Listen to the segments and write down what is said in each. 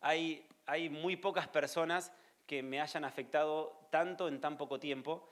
Hay muy pocas personas que me hayan afectado tanto en tan poco tiempo.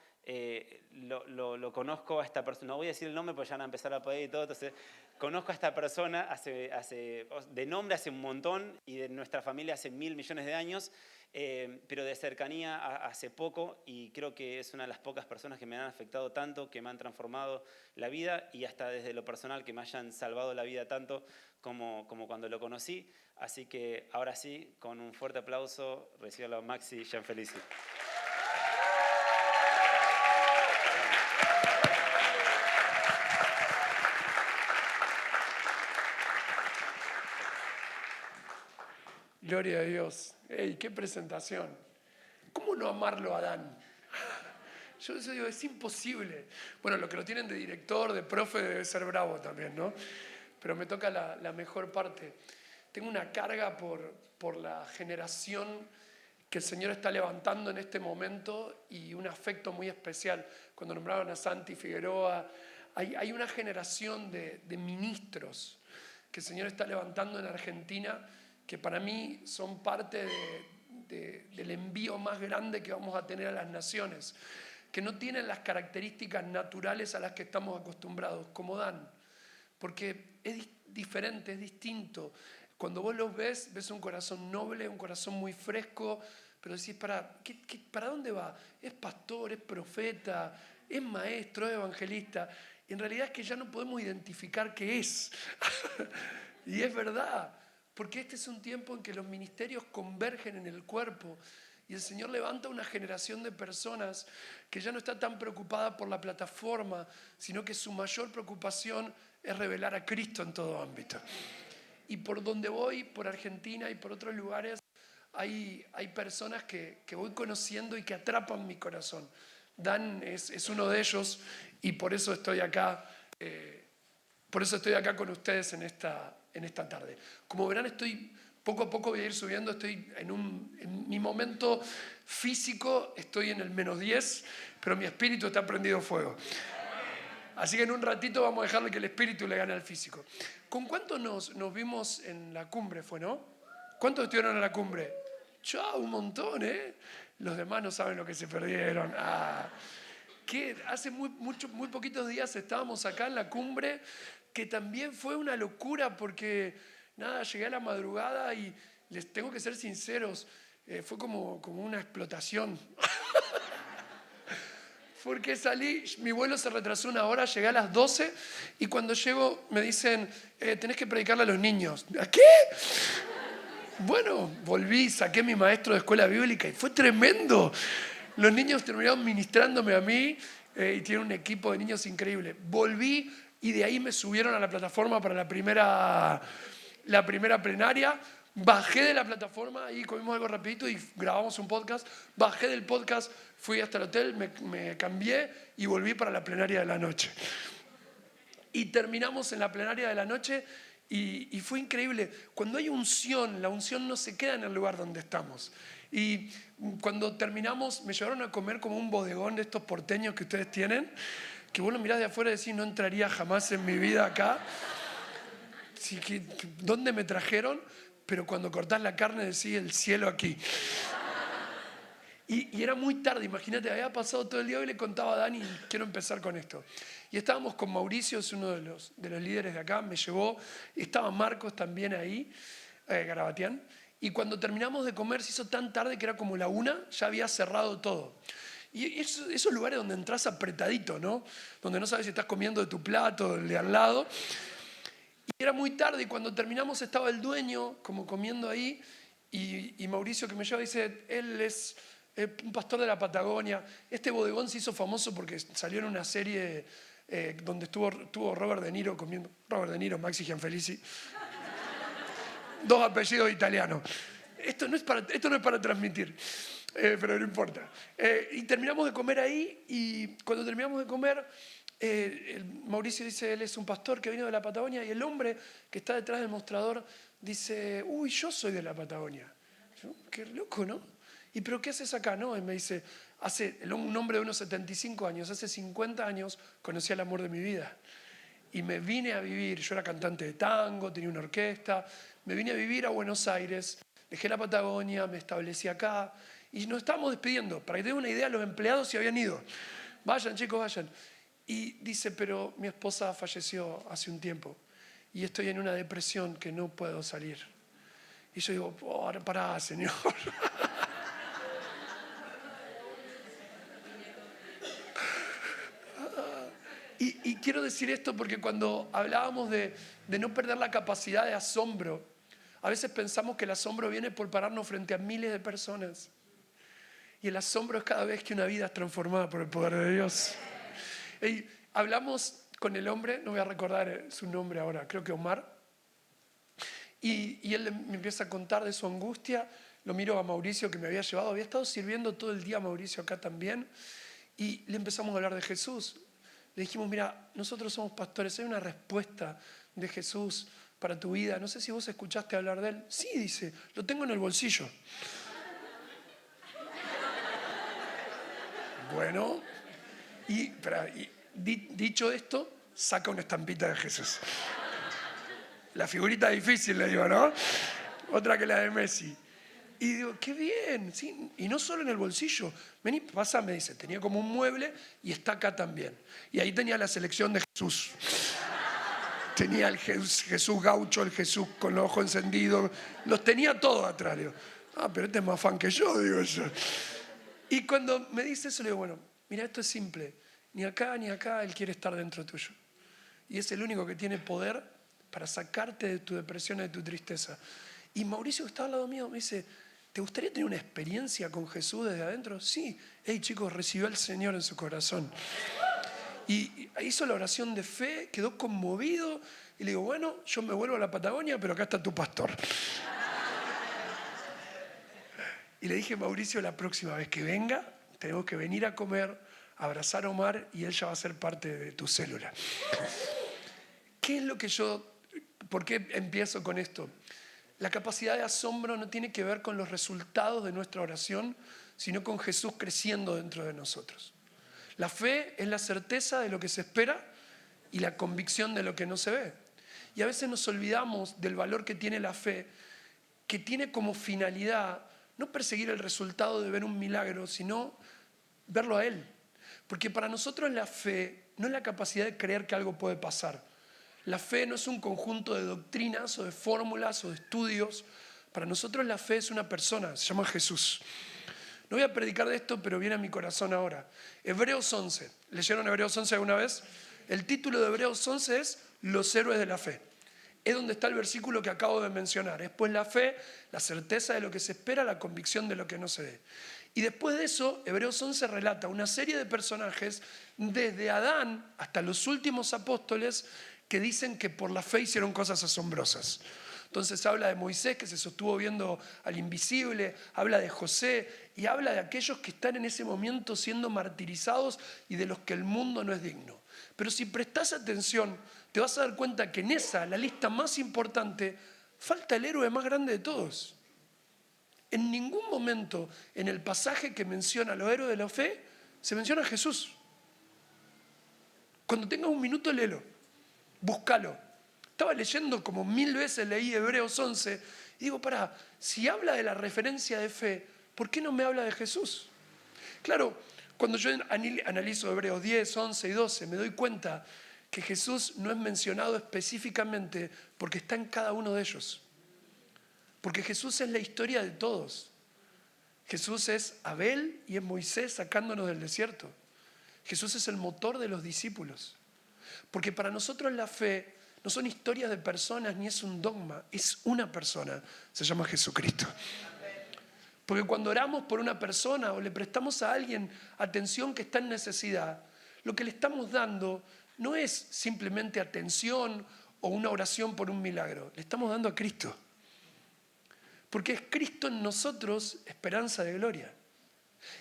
Lo conozco a esta persona, no voy a decir el nombre porque ya van a empezar a pedir y todo, entonces conozco a esta persona de nombre hace un montón y de nuestra familia hace 1.000 millones de años, pero de cercanía hace poco, y creo que es una de las pocas personas que me han afectado tanto, que me han transformado la vida y hasta desde lo personal que me hayan salvado la vida tanto como cuando lo conocí. Así que ahora sí, con un fuerte aplauso, recibo a Maxi Gianfelici. Gloria a Dios. ¡Ey, qué presentación! ¿Cómo no amarlo a Dan? Yo eso digo, es imposible. Bueno, los que lo tienen de director, de profe, debe ser bravo también, ¿no? Pero me toca la mejor parte. Tengo una carga por la generación que el Señor está levantando en este momento y un afecto muy especial. Cuando nombraron a Santi Figueroa, hay una generación de ministros que el Señor está levantando en Argentina que para mí son parte del envío más grande que vamos a tener a las naciones, que no tienen las características naturales a las que estamos acostumbrados, como Dan, porque es diferente, es distinto. Cuando vos los ves un corazón noble, un corazón muy fresco, pero decís, ¿para dónde va? ¿Es pastor, es profeta, es maestro, es evangelista? Y en realidad es que ya no podemos identificar qué es. Y es verdad, porque este es un tiempo en que los ministerios convergen en el cuerpo y el Señor levanta una generación de personas que ya no está tan preocupada por la plataforma, sino que su mayor preocupación es revelar a Cristo en todo ámbito. Y por donde voy, por Argentina y por otros lugares, hay personas que voy conociendo y que atrapan mi corazón. Dan es uno de ellos y por eso estoy acá. Por eso estoy acá con ustedes en esta tarde. Como verán, poco a poco voy a ir subiendo, estoy en mi momento físico, estoy en el -10, pero mi espíritu está prendido fuego. Así que en un ratito vamos a dejarle que el espíritu le gane al físico. ¿Con cuántos nos vimos en la cumbre fue, no? ¿Cuántos estuvieron en la cumbre? Chao, un montón, ¿eh? Los demás no saben lo que se perdieron. Que hace muy poquitos días estábamos acá en la cumbre, que también fue una locura porque, nada, llegué a la madrugada y les tengo que ser sinceros, fue como una explotación. Porque salí, mi vuelo se retrasó 1 hora, llegué a las 12 y cuando llego me dicen, tenés que predicarle a los niños. ¿A qué? Bueno, volví, saqué a mi maestro de escuela bíblica y fue tremendo. Los niños terminaron ministrándome a mí y tienen un equipo de niños increíble. Volví y de ahí me subieron a la plataforma para la primera plenaria. Bajé de la plataforma y comimos algo rapidito y grabamos un podcast. Bajé del podcast, fui hasta el hotel, me cambié y volví para la plenaria de la noche. Y terminamos en la plenaria de la noche y fue increíble. Cuando hay unción, la unción no se queda en el lugar donde estamos. Y cuando terminamos, me llevaron a comer como un bodegón de estos porteños que ustedes tienen, que vos lo mirás de afuera y decís, no entraría jamás en mi vida acá. Así que, ¿dónde me trajeron? Pero cuando cortás la carne decís, el cielo aquí. Y era muy tarde, imagínate, había pasado todo el día. Hoy le contaba a Dani, quiero empezar con esto. Y estábamos con Mauricio, es uno de los líderes de acá, me llevó, estaba Marcos también ahí, Garabatián. Y cuando terminamos de comer se hizo tan tarde que era como la 1, ya había cerrado todo. Y esos lugares donde entras apretadito, ¿no? Donde no sabes si estás comiendo de tu plato, del de al lado. Y era muy tarde y cuando terminamos estaba el dueño como comiendo ahí y Mauricio que me lleva dice, él es un pastor de la Patagonia. Este bodegón se hizo famoso porque salió en una serie donde estuvo Robert De Niro comiendo. Robert De Niro, Maxi Gianfelici. 2 apellidos italianos. Esto no es para transmitir, pero no importa. Y terminamos de comer ahí y cuando terminamos de comer, Mauricio dice, él es un pastor que vino de la Patagonia y el hombre que está detrás del mostrador dice, uy, yo soy de la Patagonia. Yo, qué loco, ¿no? ¿Y pero qué haces acá? No, y me dice, un hombre de unos 75 años, hace 50 años conocí al amor de mi vida. Y me vine a vivir, yo era cantante de tango, tenía una orquesta, me vine a vivir a Buenos Aires, Dejé la Patagonia, me establecí acá y nos estábamos despidiendo. Para que tengan una idea, los empleados se habían ido. Vayan, chicos, vayan. Y dice, pero mi esposa falleció hace un tiempo y estoy en una depresión que no puedo salir. Y yo digo, pará, Señor. Y quiero decir esto porque cuando hablábamos de no perder la capacidad de asombro, a veces pensamos que el asombro viene por pararnos frente a miles de personas. Y el asombro es cada vez que una vida es transformada por el poder de Dios. Y hablamos con el hombre, no voy a recordar su nombre ahora, creo que Omar. Y él me empieza a contar de su angustia. Lo miro a Mauricio que me había llevado. Había estado sirviendo todo el día a Mauricio acá también. Y le empezamos a hablar de Jesús. Le dijimos, mira, nosotros somos pastores, hay una respuesta de Jesús para tu vida. No sé si vos escuchaste hablar de él. Sí, dice, lo tengo en el bolsillo. Bueno, dicho esto, saca una estampita de Jesús. La figurita difícil, le digo, ¿no? Otra que la de Messi. Y digo, qué bien, ¿sí? Y no solo en el bolsillo. Vení, pasa, me dice, tenía como un mueble y está acá también. Y ahí tenía la selección de Jesús. Tenía el Jesús gaucho, el Jesús con los ojos encendidos. Los tenía todos atrás. Digo, pero este es más fan que yo, digo yo. Y cuando me dice eso, le digo, bueno, mira, esto es simple. Ni acá, Él quiere estar dentro tuyo. Y es el único que tiene poder para sacarte de tu depresión y de tu tristeza. Y Mauricio, que estaba al lado mío, me dice, ¿te gustaría tener una experiencia con Jesús desde adentro? Sí. Hey, chicos, recibió al Señor en su corazón. Y hizo la oración de fe, quedó conmovido. Y le digo, bueno, yo me vuelvo a la Patagonia, pero acá está tu pastor. Y le dije, Mauricio, la próxima vez que venga, tenemos que venir a comer, abrazar a Omar y él ya va a ser parte de tu célula. ¿Qué es lo que por qué empiezo con esto? La capacidad de asombro no tiene que ver con los resultados de nuestra oración, sino con Jesús creciendo dentro de nosotros. La fe es la certeza de lo que se espera y la convicción de lo que no se ve. Y a veces nos olvidamos del valor que tiene la fe, que tiene como finalidad no perseguir el resultado de ver un milagro, sino verlo a Él. Porque para nosotros la fe no es la capacidad de creer que algo puede pasar. La fe no es un conjunto de doctrinas o de fórmulas o de estudios. Para nosotros la fe es una persona, se llama Jesús. No voy a predicar de esto, pero viene a mi corazón ahora. Hebreos 11. ¿Leyeron Hebreos 11 alguna vez? El título de Hebreos 11 es Los héroes de la fe. Es donde está el versículo que acabo de mencionar. Es pues la fe, la certeza de lo que se espera, la convicción de lo que no se ve. Y después de eso, Hebreos 11 relata una serie de personajes, desde Adán hasta los últimos apóstoles, que dicen que por la fe hicieron cosas asombrosas. Entonces habla de Moisés, que se sostuvo viendo al invisible, habla de José y habla de aquellos que están en ese momento siendo martirizados y de los que el mundo no es digno. Pero si prestás atención, te vas a dar cuenta que en esa, la lista más importante, falta el héroe más grande de todos. En ningún momento en el pasaje que menciona a los héroes de la fe se menciona a Jesús. Cuando tengas un minuto, léelo, búscalo. Estaba leyendo como 1000 veces, leí Hebreos 11 y digo, si habla de la referencia de fe, ¿por qué no me habla de Jesús? Claro, cuando yo analizo Hebreos 10, 11 y 12, me doy cuenta que Jesús no es mencionado específicamente porque está en cada uno de ellos. Porque Jesús es la historia de todos. Jesús es Abel y es Moisés sacándonos del desierto. Jesús es el motor de los discípulos. Porque para nosotros la fe no son historias de personas ni es un dogma, es una persona, se llama Jesucristo. Porque cuando oramos por una persona o le prestamos a alguien atención que está en necesidad, lo que le estamos dando no es simplemente atención o una oración por un milagro, le estamos dando a Cristo. Porque es Cristo en nosotros, esperanza de gloria.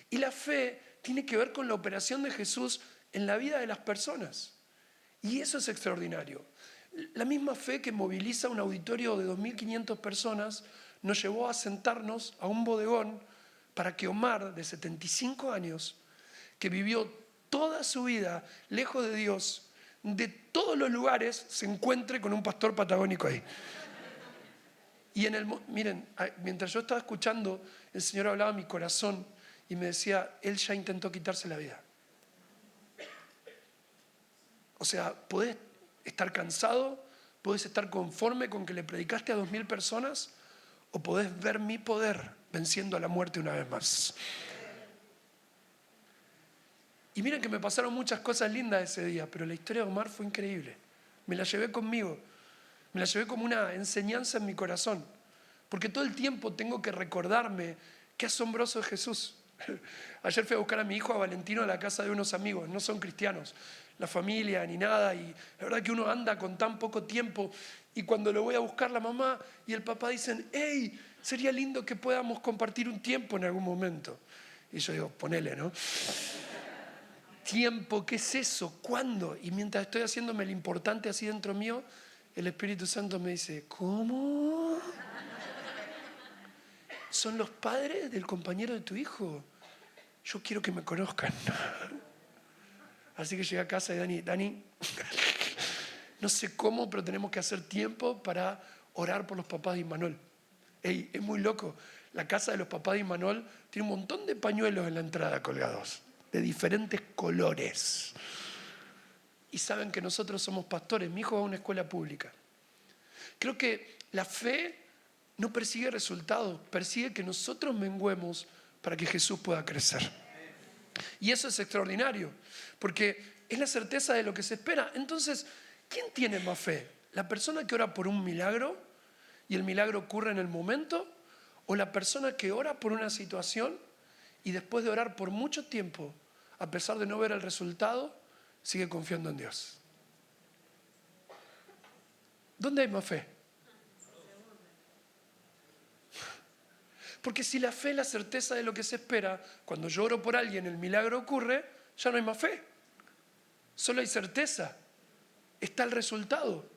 Y la fe tiene que ver con la operación de Jesús en la vida de las personas. Y eso es extraordinario. La misma fe que moviliza un auditorio de 2.500 personas nos llevó a sentarnos a un bodegón para que Omar, de 75 años, que vivió toda su vida lejos de Dios, de todos los lugares, se encuentre con un pastor patagónico ahí. Y miren, mientras yo estaba escuchando, el Señor hablaba a mi corazón y me decía, Él ya intentó quitarse la vida. O sea, podés estar cansado, podés estar conforme con que le predicaste a 2000 personas, o podés ver mi poder venciendo a la muerte una vez más. Y miren que me pasaron muchas cosas lindas ese día, pero la historia de Omar fue increíble. Me la llevé conmigo, me la llevé como una enseñanza en mi corazón, porque todo el tiempo tengo que recordarme qué asombroso es Jesús. Ayer fui a buscar a mi hijo, a Valentino, a la casa de unos amigos, no son cristianos, la familia ni nada, y la verdad que uno anda con tan poco tiempo, y cuando lo voy a buscar la mamá y el papá dicen, hey, sería lindo que podamos compartir un tiempo en algún momento. Y yo digo, ponele, ¿no? Tiempo, ¿qué es eso? ¿Cuándo? Y mientras estoy haciéndome lo importante así dentro mío, el Espíritu Santo me dice, ¿cómo? Son los padres del compañero de tu hijo. Yo quiero que me conozcan. Así que llegué a casa y Dani, no sé cómo, pero tenemos que hacer tiempo para orar por los papás de Imanol. Ey, es muy loco. La casa de los papás de Imanol tiene un montón de pañuelos en la entrada colgados, de diferentes colores. Y saben que nosotros somos pastores. Mi hijo va a una escuela pública. Creo que la fe no persigue resultados, persigue que nosotros menguemos para que Jesús pueda crecer. Y eso es extraordinario, porque es la certeza de lo que se espera. Entonces, ¿quién tiene más fe? ¿La persona que ora por un milagro y el milagro ocurre en el momento? ¿O la persona que ora por una situación y después de orar por mucho tiempo, a pesar de no ver el resultado, sigue confiando en Dios? ¿Dónde hay más fe? Porque si la fe es la certeza de lo que se espera, cuando yo oro por alguien, el milagro ocurre, ya no hay más fe. Solo hay certeza. Está el resultado.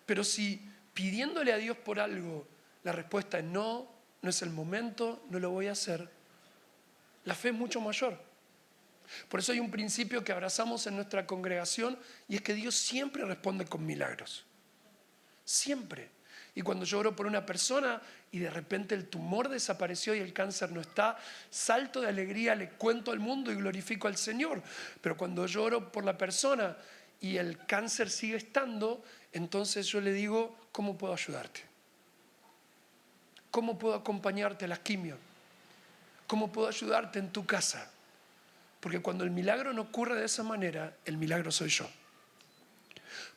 Pero si pidiéndole a Dios por algo, la respuesta es no, no es el momento, no lo voy a hacer, la fe es mucho mayor. Por eso hay un principio que abrazamos en nuestra congregación y es que Dios siempre responde con milagros. Siempre. Y cuando yo oro por una persona y de repente el tumor desapareció y el cáncer no está, salto de alegría, le cuento al mundo y glorifico al Señor. Pero cuando yo oro por la persona y el cáncer sigue estando, entonces yo le digo, ¿cómo puedo ayudarte? ¿Cómo puedo acompañarte a las quimio? ¿Cómo puedo ayudarte en tu casa? Porque cuando el milagro no ocurre de esa manera, el milagro soy yo.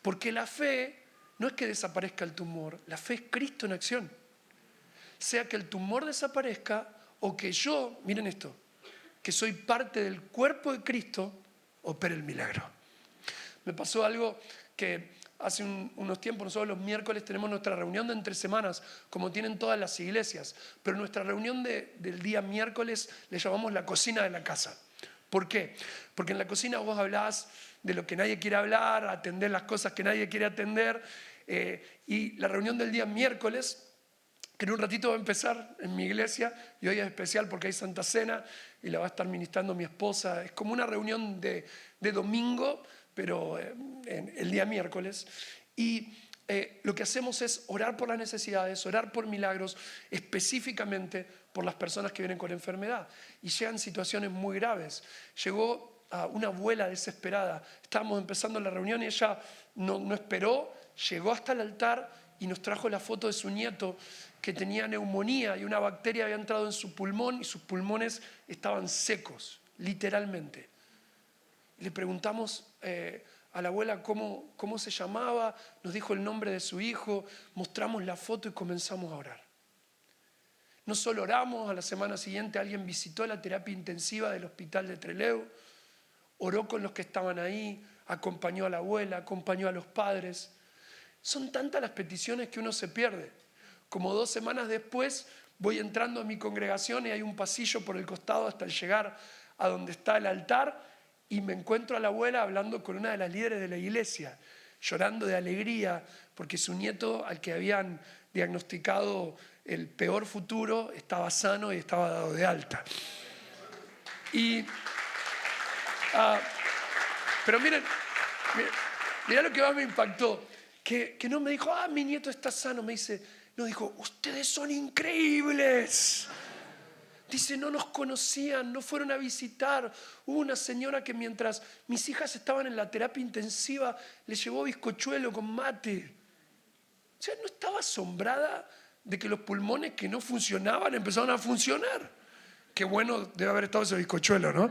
Porque la fe no es que desaparezca el tumor, la fe es Cristo en acción. Sea que el tumor desaparezca o que yo, miren esto, que soy parte del cuerpo de Cristo, opere el milagro. Me pasó algo que hace unos tiempos, nosotros los miércoles tenemos nuestra reunión de entre semanas, como tienen todas las iglesias, pero nuestra reunión del día miércoles le llamamos la cocina de la casa. ¿Por qué? Porque en la cocina vos hablás de lo que nadie quiere hablar, atender las cosas que nadie quiere atender, y la reunión del día miércoles, que en un ratito va a empezar en mi iglesia, y hoy es especial porque hay Santa Cena y la va a estar ministrando mi esposa, es como una reunión de domingo, pero en el día miércoles, y lo que hacemos es orar por las necesidades, orar por milagros, específicamente por las personas que vienen con enfermedad, y llegan situaciones muy graves. Llegó una abuela desesperada, estábamos empezando la reunión y ella no esperó, llegó hasta el altar y nos trajo la foto de su nieto que tenía neumonía y una bacteria había entrado en su pulmón y sus pulmones estaban secos, literalmente. Le preguntamos a la abuela cómo se llamaba, nos dijo el nombre de su hijo, mostramos la foto y comenzamos a orar. No solo oramos, a la semana siguiente alguien visitó la terapia intensiva del hospital de Trelew, oró con los que estaban ahí, acompañó a la abuela, acompañó a los padres. Son tantas las peticiones que uno se pierde. Como 2 semanas después voy entrando a mi congregación y hay un pasillo por el costado hasta llegar a donde está el altar y me encuentro a la abuela hablando con una de las líderes de la iglesia, llorando de alegría porque su nieto, al que habían diagnosticado el peor futuro, estaba sano y estaba dado de alta. Pero miren, mirá lo que más me impactó, que no me dijo, mi nieto está sano, me dice, nos dijo, ustedes son increíbles. Dice, no nos conocían, no fueron a visitar. Hubo una señora que mientras mis hijas estaban en la terapia intensiva, le llevó bizcochuelo con mate. O sea, no estaba asombrada de que los pulmones que no funcionaban empezaron a funcionar. Qué bueno debe haber estado ese bizcochuelo, ¿no?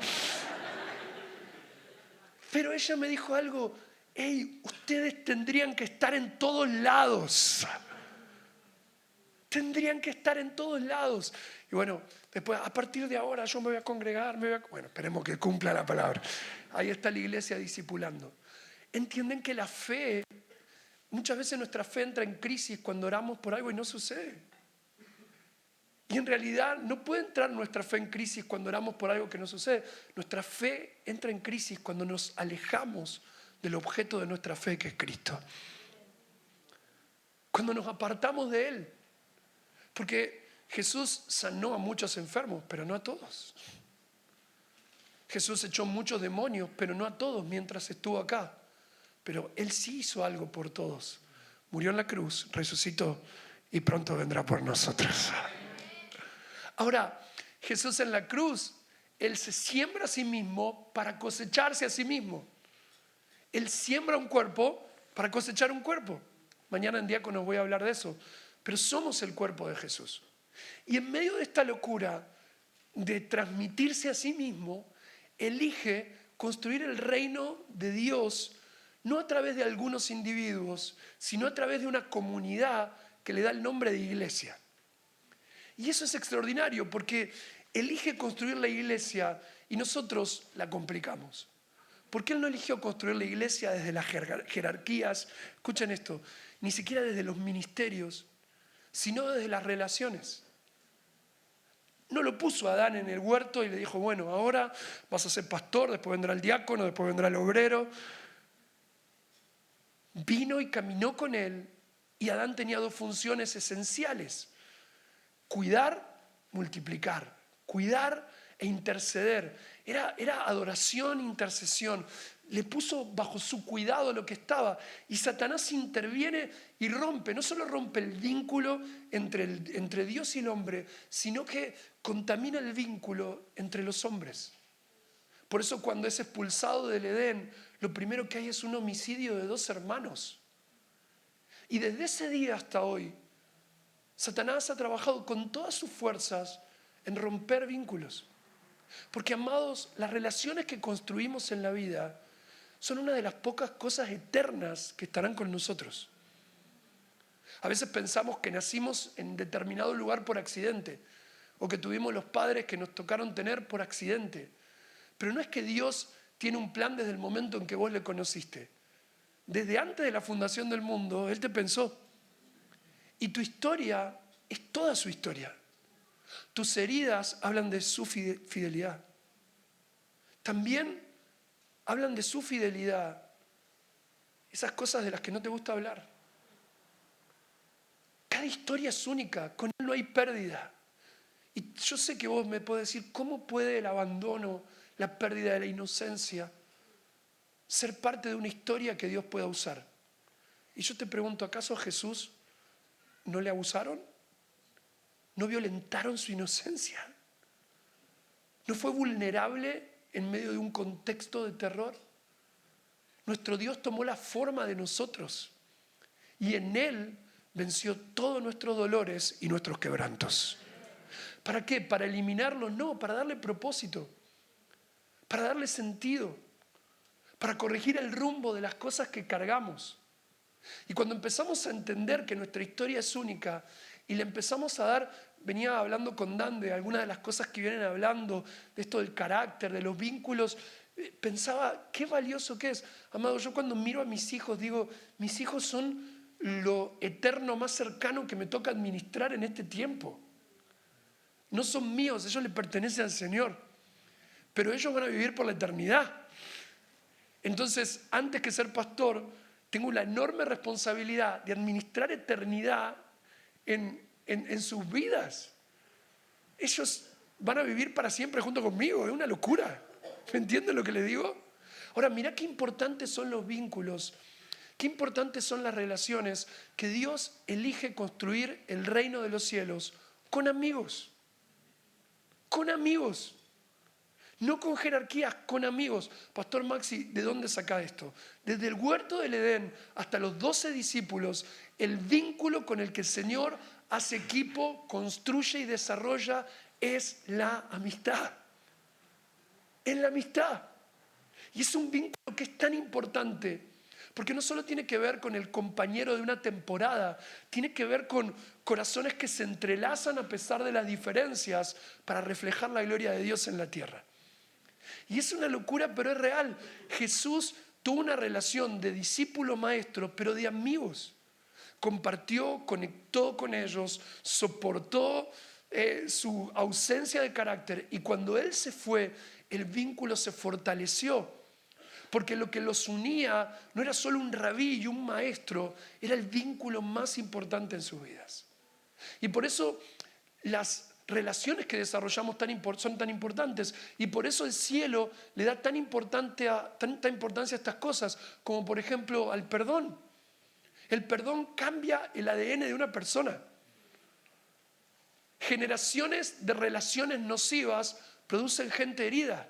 Pero ella me dijo algo, hey, ustedes tendrían que estar en todos lados. Tendrían que estar en todos lados. Y bueno, después, a partir de ahora yo me voy a congregar, bueno, esperemos que cumpla la palabra. Ahí está la iglesia discipulando. Entienden que la fe, muchas veces nuestra fe entra en crisis cuando oramos por algo y no sucede. Y en realidad no puede entrar nuestra fe en crisis cuando oramos por algo que no sucede. Nuestra fe entra en crisis cuando nos alejamos del objeto de nuestra fe, que es Cristo. Cuando nos apartamos de Él. Porque Jesús sanó a muchos enfermos, pero no a todos. Jesús echó muchos demonios, pero no a todos mientras estuvo acá. Pero Él sí hizo algo por todos. Murió en la cruz, resucitó y pronto vendrá por nosotros. Ahora, Jesús en la cruz, Él se siembra a sí mismo para cosecharse a sí mismo. Él siembra un cuerpo para cosechar un cuerpo. Mañana en Diáconos voy a hablar de eso. Pero somos el cuerpo de Jesús. Y en medio de esta locura de transmitirse a sí mismo, elige construir el reino de Dios no a través de algunos individuos, sino a través de una comunidad que le da el nombre de iglesia. Y eso es extraordinario porque elige construir la iglesia y nosotros la complicamos. ¿Por qué Él no eligió construir la iglesia desde las jerarquías? Escuchen esto, ni siquiera desde los ministerios, sino desde las relaciones. No lo puso a Adán en el huerto y le dijo, bueno, ahora vas a ser pastor, después vendrá el diácono, después vendrá el obrero. Vino y caminó con él y Adán tenía dos funciones esenciales. Cuidar, multiplicar. Cuidar e interceder. Era adoración, intercesión. Le puso bajo su cuidado lo que estaba. Y Satanás interviene y rompe. No solo rompe el vínculo entre Dios y el hombre, sino que contamina el vínculo entre los hombres. Por eso cuando es expulsado del Edén, lo primero que hay es un homicidio de dos hermanos. Y desde ese día hasta hoy, Satanás ha trabajado con todas sus fuerzas en romper vínculos. Porque, amados, las relaciones que construimos en la vida son una de las pocas cosas eternas que estarán con nosotros. A veces pensamos que nacimos en determinado lugar por accidente o que tuvimos los padres que nos tocaron tener por accidente. Pero no es que Dios tiene un plan desde el momento en que vos le conociste. Desde antes de la fundación del mundo, Él te pensó. Y tu historia es toda su historia. Tus heridas hablan de su fidelidad. También hablan de su fidelidad. Esas cosas de las que no te gusta hablar. Cada historia es única, con Él no hay pérdida. Y yo sé que vos me podés decir, ¿cómo puede el abandono, la pérdida de la inocencia, ser parte de una historia que Dios pueda usar? Y yo te pregunto, ¿acaso a Jesús no le abusaron? ¿No violentaron su inocencia? ¿No fue vulnerable en medio de un contexto de terror? Nuestro Dios tomó la forma de nosotros y en Él venció todos nuestros dolores y nuestros quebrantos. ¿Para qué? ¿Para eliminarlos? No, para darle propósito, para darle sentido, para corregir el rumbo de las cosas que cargamos. Y cuando empezamos a entender que nuestra historia es única y le empezamos a dar, venía hablando con Dan de algunas de las cosas que vienen hablando, de esto del carácter, de los vínculos, pensaba, qué valioso que es. Amado, yo cuando miro a mis hijos digo, mis hijos son lo eterno más cercano que me toca administrar en este tiempo. No son míos, ellos le pertenecen al Señor, pero ellos van a vivir por la eternidad. Entonces, antes que ser pastor, tengo la enorme responsabilidad de administrar eternidad en sus vidas. Ellos van a vivir para siempre junto conmigo, es una locura. ¿Me entienden lo que les digo? Ahora, mirá qué importantes son los vínculos qué importantes son las relaciones que Dios elige construir el reino de los cielos con amigos. Con amigos. No con jerarquías, con amigos. Pastor Maxi, ¿de dónde saca esto? Desde el huerto del Edén hasta los 12 discípulos, el vínculo con el que el Señor hace equipo, construye y desarrolla es la amistad. Es la amistad. Y es un vínculo que es tan importante, porque no solo tiene que ver con el compañero de una temporada, tiene que ver con corazones que se entrelazan a pesar de las diferencias para reflejar la gloria de Dios en la tierra. Y es una locura, pero es real. Jesús tuvo una relación de discípulo-maestro, pero de amigos. Compartió, conectó con ellos, soportó su ausencia de carácter. Y cuando Él se fue, el vínculo se fortaleció. Porque lo que los unía no era solo un rabí y un maestro, era el vínculo más importante en sus vidas. Y por eso las relaciones que desarrollamos son tan importantes, y por eso el cielo le da tanta importancia a estas cosas, como por ejemplo al perdón. El perdón cambia el ADN de una persona. Generaciones de relaciones nocivas producen gente herida,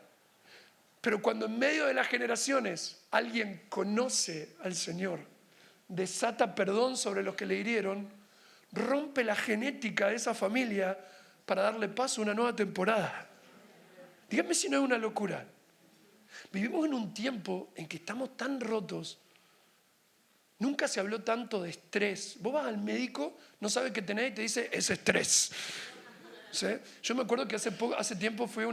pero cuando en medio de las generaciones alguien conoce al Señor, desata perdón sobre los que le hirieron, rompe la genética de esa familia para darle paso a una nueva temporada. Díganme si no es una locura. Vivimos en un tiempo en que estamos tan rotos. Nunca se habló tanto de estrés. Vos vas al médico, no sabe qué tenés y te dice, es estrés. ¿Sí? Yo me acuerdo que hace tiempo fui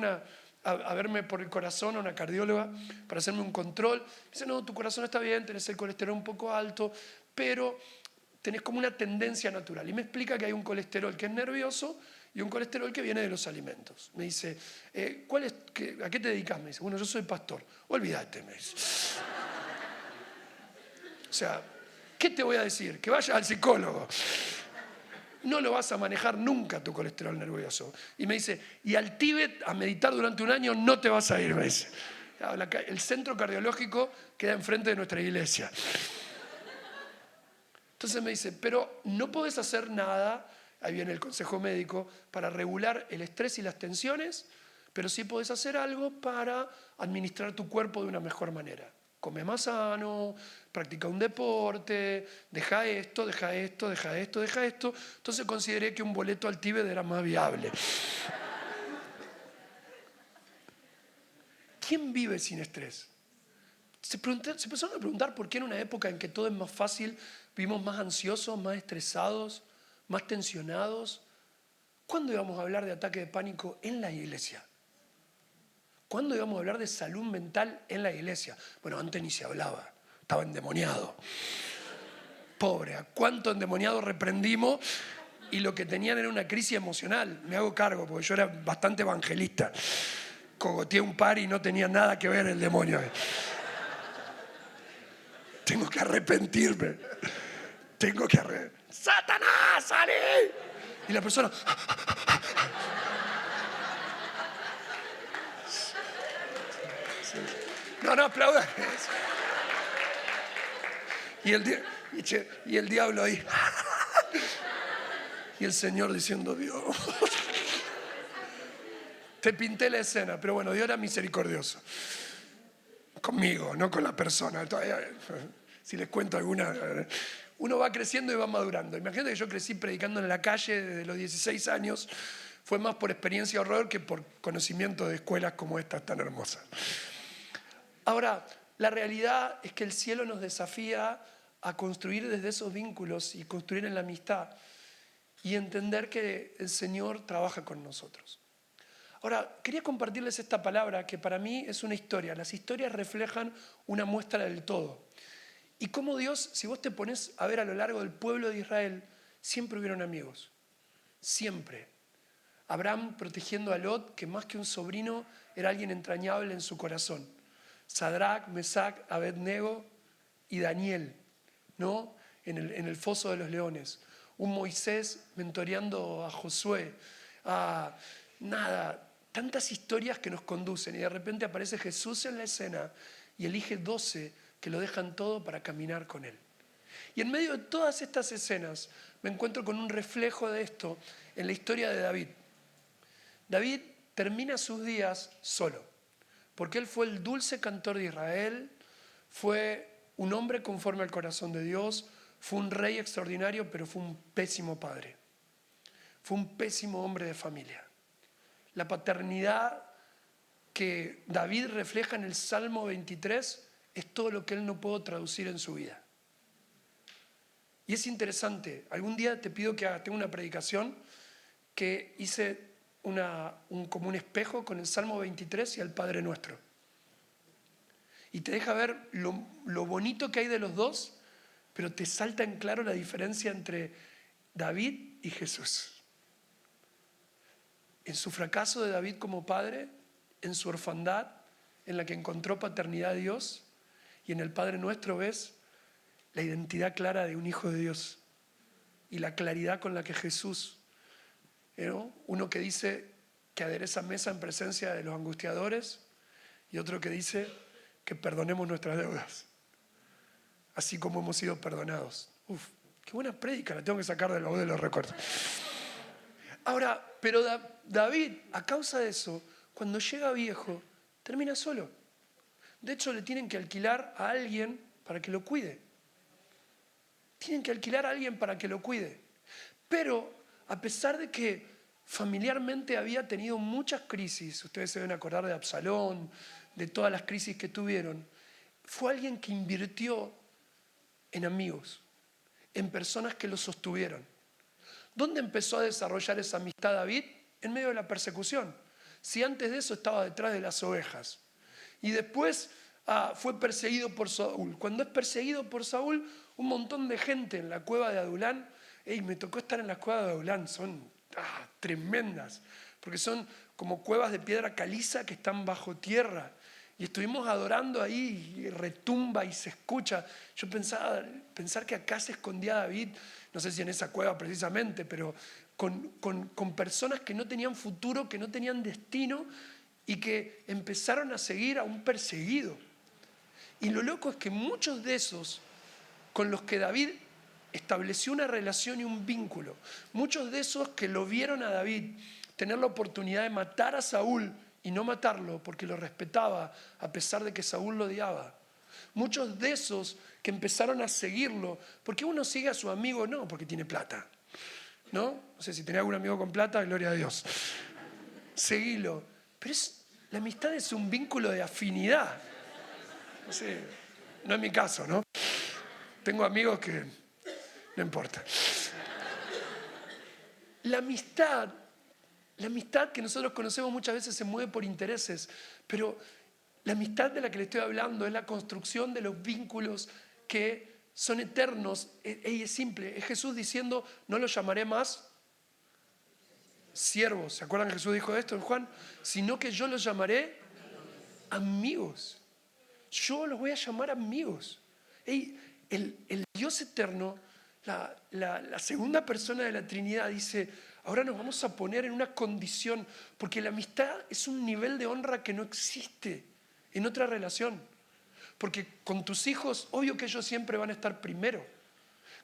a verme por el corazón a una cardióloga para hacerme un control. Me dice, no, tu corazón está bien, tenés el colesterol un poco alto, pero tenés como una tendencia natural. Y me explica que hay un colesterol que es nervioso y un colesterol que viene de los alimentos. Me dice, ¿a qué te dedicas? Me dice, bueno, yo soy pastor. Olvídate, me dice. O sea, ¿qué te voy a decir? Que vayas al psicólogo. No lo vas a manejar nunca tu colesterol nervioso. Y me dice, y al Tíbet a meditar durante un año no te vas a ir, me dice. El centro cardiológico queda enfrente de nuestra iglesia. Entonces me dice, pero no podés hacer nada, ahí viene el consejo médico, para regular el estrés y las tensiones, pero sí podés hacer algo para administrar tu cuerpo de una mejor manera. Come más sano, practica un deporte, deja esto, deja esto, deja esto, deja esto. Entonces consideré que un boleto al Tíbet era más viable. ¿Quién vive sin estrés? Se empezaron a preguntar por qué en una época en que todo es más fácil, vivimos más ansiosos, más estresados, más tensionados. ¿Cuándo íbamos a hablar de ataque de pánico en la iglesia? ¿Cuándo íbamos a hablar de salud mental en la iglesia? Bueno, antes ni se hablaba, estaba endemoniado. Pobre, ¿a cuánto endemoniado reprendimos? Y lo que tenían era una crisis emocional. Me hago cargo, porque yo era bastante evangelista. Cogoteé un par y no tenía nada que ver el demonio. Tengo que arrepentirme. ¡Satanás, salí! Y la persona... No, aplaudan. Y el diablo ahí. Y el Señor diciendo, Dios. Te pinté la escena, pero bueno, Dios era misericordioso. Conmigo, no con la persona. Si les cuento alguna... Uno va creciendo y va madurando. Imagínate que yo crecí predicando en la calle desde los 16 años. Fue más por experiencia horror que por conocimiento de escuelas como estas tan hermosas. Ahora, la realidad es que el cielo nos desafía a construir desde esos vínculos y construir en la amistad y entender que el Señor trabaja con nosotros. Ahora, quería compartirles esta palabra que para mí es una historia. Las historias reflejan una muestra del todo. Y cómo Dios, si vos te pones a ver a lo largo del pueblo de Israel, siempre hubieron amigos. Siempre. Abraham protegiendo a Lot, que más que un sobrino era alguien entrañable en su corazón. Sadrach, Mesac, Abednego y Daniel, ¿no? En el foso de los leones. Un Moisés mentoreando a Josué. Tantas historias que nos conducen. Y de repente aparece Jesús en la escena y elige 12 que lo dejan todo para caminar con él. Y en medio de todas estas escenas me encuentro con un reflejo de esto en la historia de David. David termina sus días solo, porque él fue el dulce cantor de Israel, fue un hombre conforme al corazón de Dios, fue un rey extraordinario, pero fue un pésimo padre. Fue un pésimo hombre de familia. La paternidad que David refleja en el Salmo 23 es todo lo que él no pudo traducir en su vida. Y es interesante, algún día te pido que tenga una predicación que hice como un espejo con el Salmo 23 y el Padre Nuestro. Y te deja ver lo bonito que hay de los dos, pero te salta en claro la diferencia entre David y Jesús. En su fracaso de David como padre, en su orfandad, en la que encontró paternidad de Dios, y en el Padre Nuestro ves la identidad clara de un hijo de Dios y la claridad con la que Jesús, ¿no? Uno que dice que adereza mesa en presencia de los angustiadores y otro que dice que perdonemos nuestras deudas, así como hemos sido perdonados. Uf, qué buena prédica, la tengo que sacar de los recuerdos. Ahora, pero David, a causa de eso, cuando llega viejo, termina solo. De hecho, le tienen que alquilar a alguien para que lo cuide. Tienen que alquilar a alguien para que lo cuide. Pero, a pesar de que familiarmente había tenido muchas crisis, ustedes se deben acordar de Absalón, de todas las crisis que tuvieron, fue alguien que invirtió en amigos, en personas que lo sostuvieron. ¿Dónde empezó a desarrollar esa amistad David? En medio de la persecución. Si antes de eso estaba detrás de las ovejas. Y después fue perseguido por Saúl. Cuando es perseguido por Saúl, un montón de gente en la cueva de Adulán, me tocó estar en las cuevas de Adulán, son tremendas, porque son como cuevas de piedra caliza que están bajo tierra. Y estuvimos adorando ahí y retumba y se escucha. Yo pensar que acá se escondía David, no sé si en esa cueva precisamente, pero con personas que no tenían futuro, que no tenían destino y que empezaron a seguir a un perseguido. Y lo loco es que muchos de esos con los que David estableció una relación y un vínculo, muchos de esos que lo vieron a David tener la oportunidad de matar a Saúl y no matarlo porque lo respetaba a pesar de que Saúl lo odiaba. Muchos de esos que empezaron a seguirlo, porque uno sigue a su amigo no porque tiene plata, ¿no? No sé si tenés algún amigo con plata, gloria a Dios. Seguilo. Pero la amistad es un vínculo de afinidad. No sé, no es mi caso, ¿no? Tengo amigos que no importa. La amistad que nosotros conocemos muchas veces se mueve por intereses, pero la amistad de la que le estoy hablando es la construcción de los vínculos que son eternos. Y es simple, es Jesús diciendo, no los llamaré más siervos. ¿Se acuerdan que Jesús dijo esto en Juan? Sino que yo los llamaré amigos. Yo los voy a llamar amigos. El Dios eterno, la segunda persona de la Trinidad dice, ahora nos vamos a poner en una condición, porque la amistad es un nivel de honra que no existe en otra relación. Porque con tus hijos, obvio que ellos siempre van a estar primero.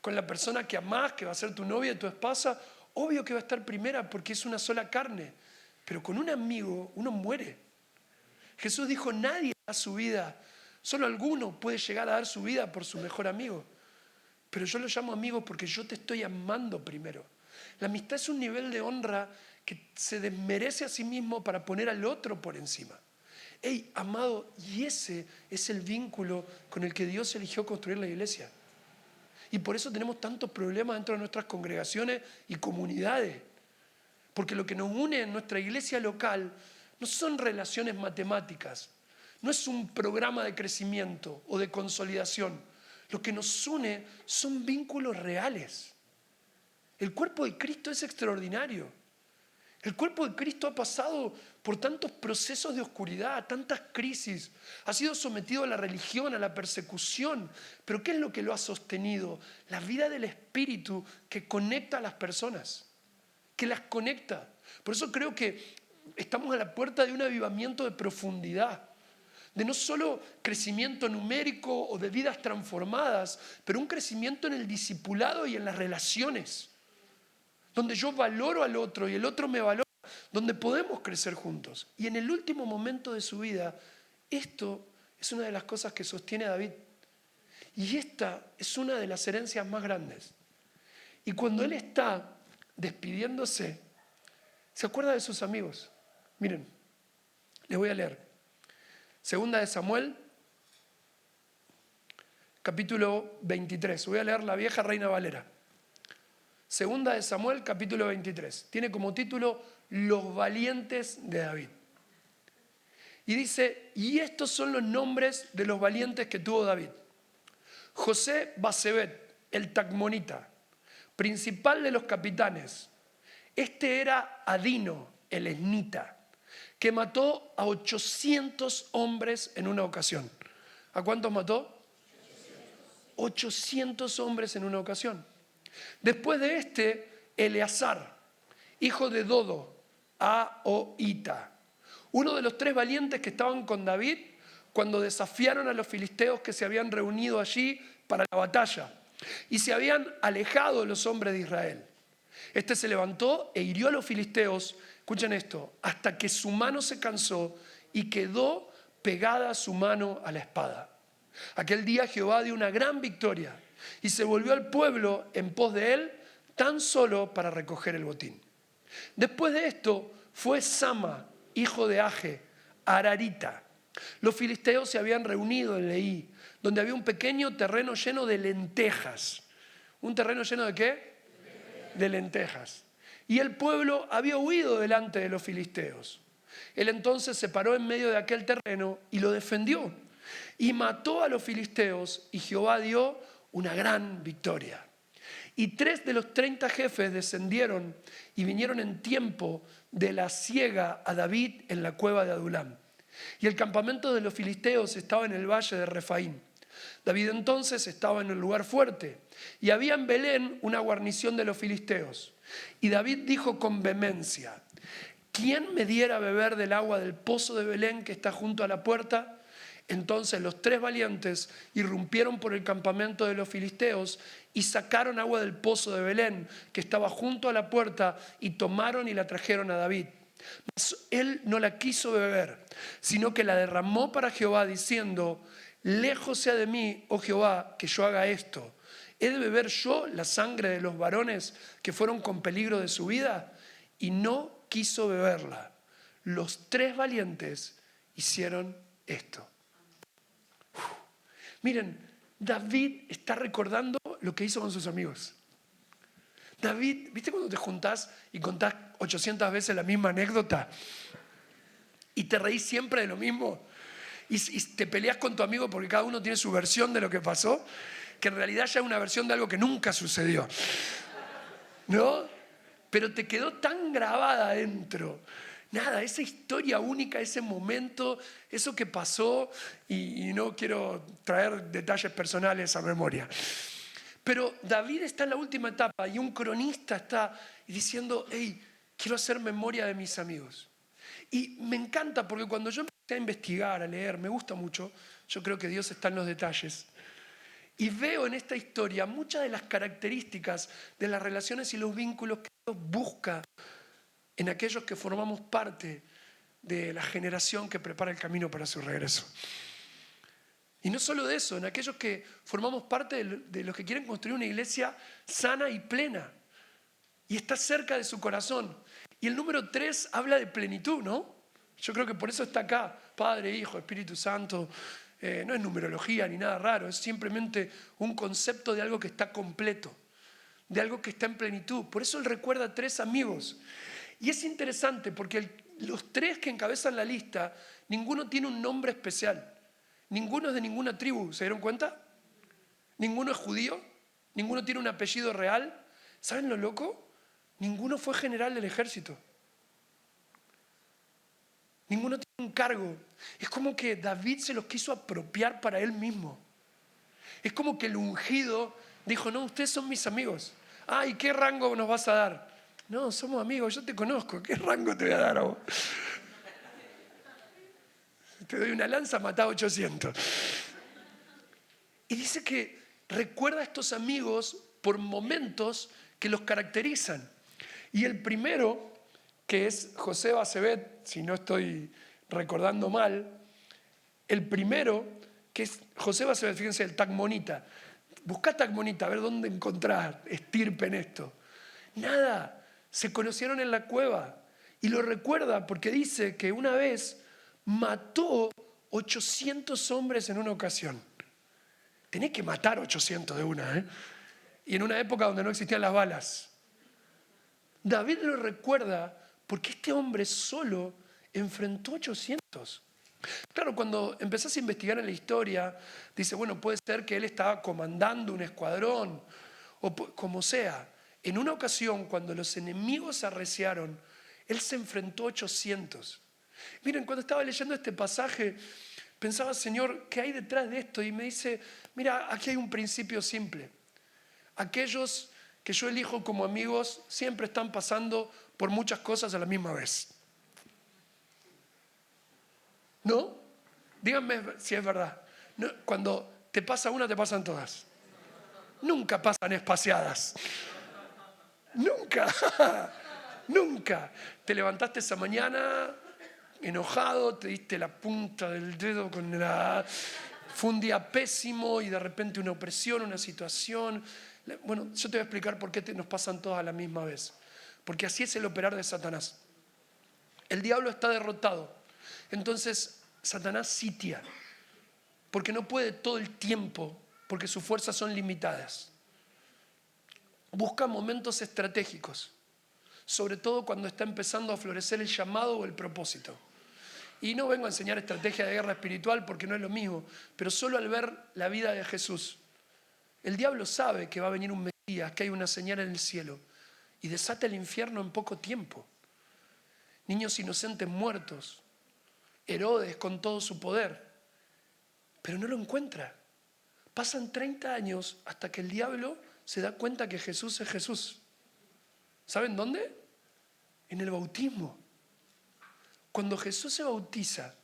Con la persona que amás, que va a ser tu novia y tu esposa, obvio que va a estar primera porque es una sola carne. Pero con un amigo uno muere. Jesús dijo, nadie da su vida. Solo alguno puede llegar a dar su vida por su mejor amigo. Pero yo lo llamo amigo porque yo te estoy amando primero. La amistad es un nivel de honra que se desmerece a sí mismo para poner al otro por encima. Amado, y ese es el vínculo con el que Dios eligió construir la iglesia. Y por eso tenemos tantos problemas dentro de nuestras congregaciones y comunidades. Porque lo que nos une en nuestra iglesia local no son relaciones matemáticas, no es un programa de crecimiento o de consolidación. Lo que nos une son vínculos reales. El cuerpo de Cristo es extraordinario. El cuerpo de Cristo ha pasado por tantos procesos de oscuridad, tantas crisis. Ha sido sometido a la religión, a la persecución. Pero ¿qué es lo que lo ha sostenido? La vida del Espíritu que conecta a las personas, que las conecta. Por eso creo que estamos a la puerta de un avivamiento de profundidad, de no solo crecimiento numérico o de vidas transformadas, pero un crecimiento en el discipulado y en las relaciones, donde yo valoro al otro y el otro me valora, donde podemos crecer juntos. Y en el último momento de su vida, esto es una de las cosas que sostiene a David. Y esta es una de las herencias más grandes. Y cuando él está despidiéndose, se acuerda de sus amigos. Miren, les voy a leer. Segunda de Samuel, capítulo 23. Voy a leer la vieja Reina Valera. Segunda de Samuel, capítulo 23. Tiene como título Los valientes de David. Y dice, y estos son los nombres de los valientes que tuvo David. José Basebet, el Tacmonita, principal de los capitanes. Este era Adino, el esnita, que mató a 800 hombres en una ocasión. ¿A cuántos mató? 800 hombres en una ocasión. Después de este, Eleazar, hijo de Dodo, Ahoita, uno de los 3 valientes que estaban con David cuando desafiaron a los filisteos que se habían reunido allí para la batalla y se habían alejado de los hombres de Israel. Este se levantó e hirió a los filisteos, escuchen esto, hasta que su mano se cansó y quedó pegada su mano a la espada. Aquel día Jehová dio una gran victoria y se volvió al pueblo en pos de él tan solo para recoger el botín. Después de esto fue Sama, hijo de Age, Ararita. Los filisteos se habían reunido en Leí, donde había un pequeño terreno lleno de lentejas. ¿Un terreno lleno de qué? De lentejas. Y el pueblo había huido delante de los filisteos. Él entonces se paró en medio de aquel terreno y lo defendió. Y mató a los filisteos y Jehová dio una gran victoria. Y 3 de los 30 jefes descendieron y vinieron en tiempo de la siega a David en la cueva de Adulam. Y el campamento de los filisteos estaba en el valle de Refaín. David entonces estaba en el lugar fuerte y había en Belén una guarnición de los filisteos. Y David dijo con vehemencia, ¿quién me diera a beber del agua del pozo de Belén que está junto a la puerta? Entonces los 3 valientes irrumpieron por el campamento de los filisteos y sacaron agua del pozo de Belén que estaba junto a la puerta y tomaron y la trajeron a David. Mas él no la quiso beber, sino que la derramó para Jehová diciendo, lejos sea de mí, oh Jehová, que yo haga esto. ¿He de beber yo la sangre de los varones que fueron con peligro de su vida? Y no quiso beberla. Los 3 valientes hicieron esto. Miren, David está recordando lo que hizo con sus amigos. David, ¿viste cuando te juntás y contás 800 veces la misma anécdota? Y te reís siempre de lo mismo. Y te peleas con tu amigo porque cada uno tiene su versión de lo que pasó, que en realidad ya es una versión de algo que nunca sucedió. ¿No? Pero te quedó tan grabada adentro. Nada, esa historia única, ese momento, eso que pasó, y no quiero traer detalles personales a memoria. Pero David está en la última etapa y un cronista está diciendo, hey, quiero hacer memoria de mis amigos. Y me encanta porque cuando yo empecé a investigar, a leer, me gusta mucho, yo creo que Dios está en los detalles. Y veo en esta historia muchas de las características de las relaciones y los vínculos que Dios busca en aquellos que formamos parte de la generación que prepara el camino para su regreso. Y no solo de eso, en aquellos que formamos parte de los que quieren construir una iglesia sana y plena. Y está cerca de su corazón. Y el número 3 habla de plenitud, ¿no? Yo creo que por eso está acá, Padre, Hijo, Espíritu Santo. No es numerología ni nada raro, es simplemente un concepto de algo que está completo, de algo que está en plenitud. Por eso él recuerda a 3 amigos. Y es interesante porque los 3 que encabezan la lista, ninguno tiene un nombre especial. Ninguno es de ninguna tribu, ¿se dieron cuenta? Ninguno es judío, ninguno tiene un apellido real. ¿Saben lo loco? Ninguno fue general del ejército. Ninguno tiene un cargo. Es como que David se los quiso apropiar para él mismo. Es como que el ungido dijo, no, ustedes son mis amigos. Ah, ¿y qué rango nos vas a dar? No, somos amigos, yo te conozco. ¿Qué rango te voy a dar a vos? te doy una lanza, matá a 800. Y dice que recuerda a estos amigos por momentos que los caracterizan. Y el primero, que es José Basebet, si no estoy recordando mal, el primero, que es José Basebet, fíjense, el Tacmonita. Buscá Tacmonita, a ver dónde encontrar estirpe en esto. Nada, se conocieron en la cueva. Y lo recuerda porque dice que una vez mató 800 hombres en una ocasión. Tenés que matar 800 de una, ¿eh? Y en una época donde no existían las balas. David lo recuerda porque este hombre solo enfrentó 800. Claro, cuando empezás a investigar en la historia, dice, bueno, puede ser que él estaba comandando un escuadrón, o como sea. En una ocasión, cuando los enemigos se arreciaron, él se enfrentó a 800. Miren, cuando estaba leyendo este pasaje, pensaba, Señor, ¿qué hay detrás de esto? Y me dice, mira, aquí hay un principio simple. Aquellos que yo elijo como amigos siempre están pasando por muchas cosas a la misma vez. ¿No? Díganme si es verdad. No, cuando te pasa una, te pasan todas. Nunca pasan espaciadas. Nunca. Nunca. Te levantaste esa mañana enojado, te diste la punta del dedo con la... Fue un día pésimo y de repente una opresión, una situación. Bueno, yo te voy a explicar por qué nos pasan todas a la misma vez. Porque así es el operar de Satanás. El diablo está derrotado. Entonces, Satanás sitia. Porque no puede todo el tiempo, porque sus fuerzas son limitadas. Busca momentos estratégicos. Sobre todo cuando está empezando a florecer el llamado o el propósito. Y no vengo a enseñar estrategia de guerra espiritual porque no es lo mismo, pero solo al ver la vida de Jesús, el diablo sabe que va a venir un Mesías, que hay una señal en el cielo, y desata el infierno en poco tiempo. Niños inocentes muertos, Herodes con todo su poder, pero no lo encuentra. Pasan 30 años hasta que el diablo se da cuenta que Jesús es Jesús. ¿Saben dónde? En el bautismo. Cuando Jesús se bautiza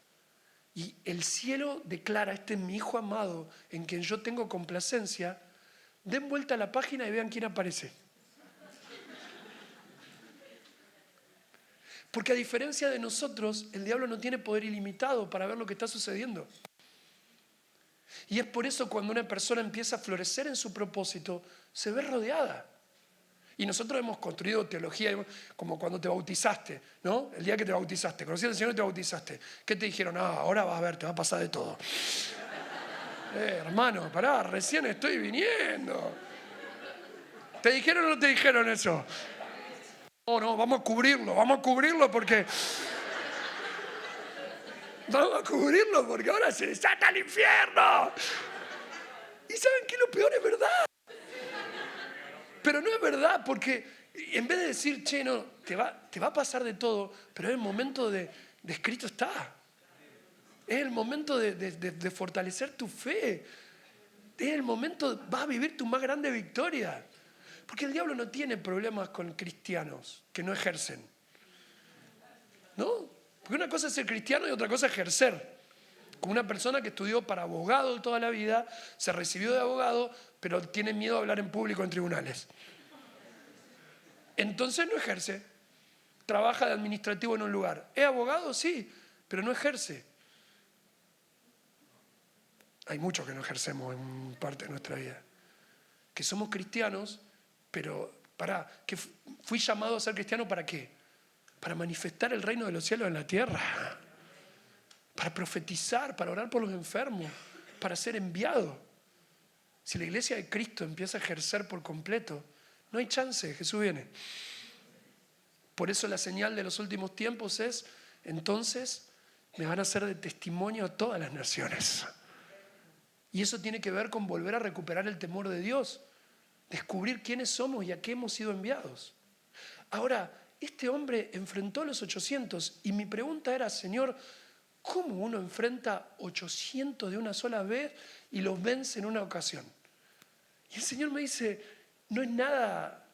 y el cielo declara, este es mi Hijo amado en quien yo tengo complacencia, den vuelta a la página y vean quién aparece. Porque a diferencia de nosotros, el diablo no tiene poder ilimitado para ver lo que está sucediendo. Y es por eso cuando una persona empieza a florecer en su propósito, se ve rodeada. Y nosotros hemos construido teología como cuando te bautizaste, ¿no? El día que te bautizaste, conociste al Señor y te bautizaste. ¿Qué te dijeron? Ahora vas a ver, te va a pasar de todo. Hermano, pará, recién estoy viniendo. ¿Te dijeron o no te dijeron eso? No, vamos a cubrirlo porque... Vamos a cubrirlo porque ahora se desata el infierno. ¿Y saben qué? Lo peor es verdad. Pero no es verdad, porque en vez de decir, che, no, te va a pasar de todo, pero es el momento de escrito está. Es el momento de fortalecer tu fe. Es el momento, vas a vivir tu más grande victoria. Porque el diablo no tiene problemas con cristianos que no ejercen. ¿No? Porque una cosa es ser cristiano y otra cosa es ejercer. Como una persona que estudió para abogado toda la vida, se recibió de abogado, pero tiene miedo a hablar en público en tribunales. Entonces no ejerce. Trabaja de administrativo en un lugar. ¿Es abogado? Sí, pero no ejerce. Hay muchos que no ejercemos en parte de nuestra vida. Que somos cristianos, pero que fui llamado a ser cristiano ¿para qué? Para manifestar el reino de los cielos en la tierra. Para profetizar, para orar por los enfermos, para ser enviado. Si la iglesia de Cristo empieza a ejercer por completo, no hay chance, Jesús viene. Por eso la señal de los últimos tiempos es, entonces me van a hacer de testimonio a todas las naciones. Y eso tiene que ver con volver a recuperar el temor de Dios, descubrir quiénes somos y a qué hemos sido enviados. Ahora, este hombre enfrentó a los 800 y mi pregunta era, Señor, ¿cómo uno enfrenta 800 de una sola vez y los vence en una ocasión? Y el Señor me dice, no es nada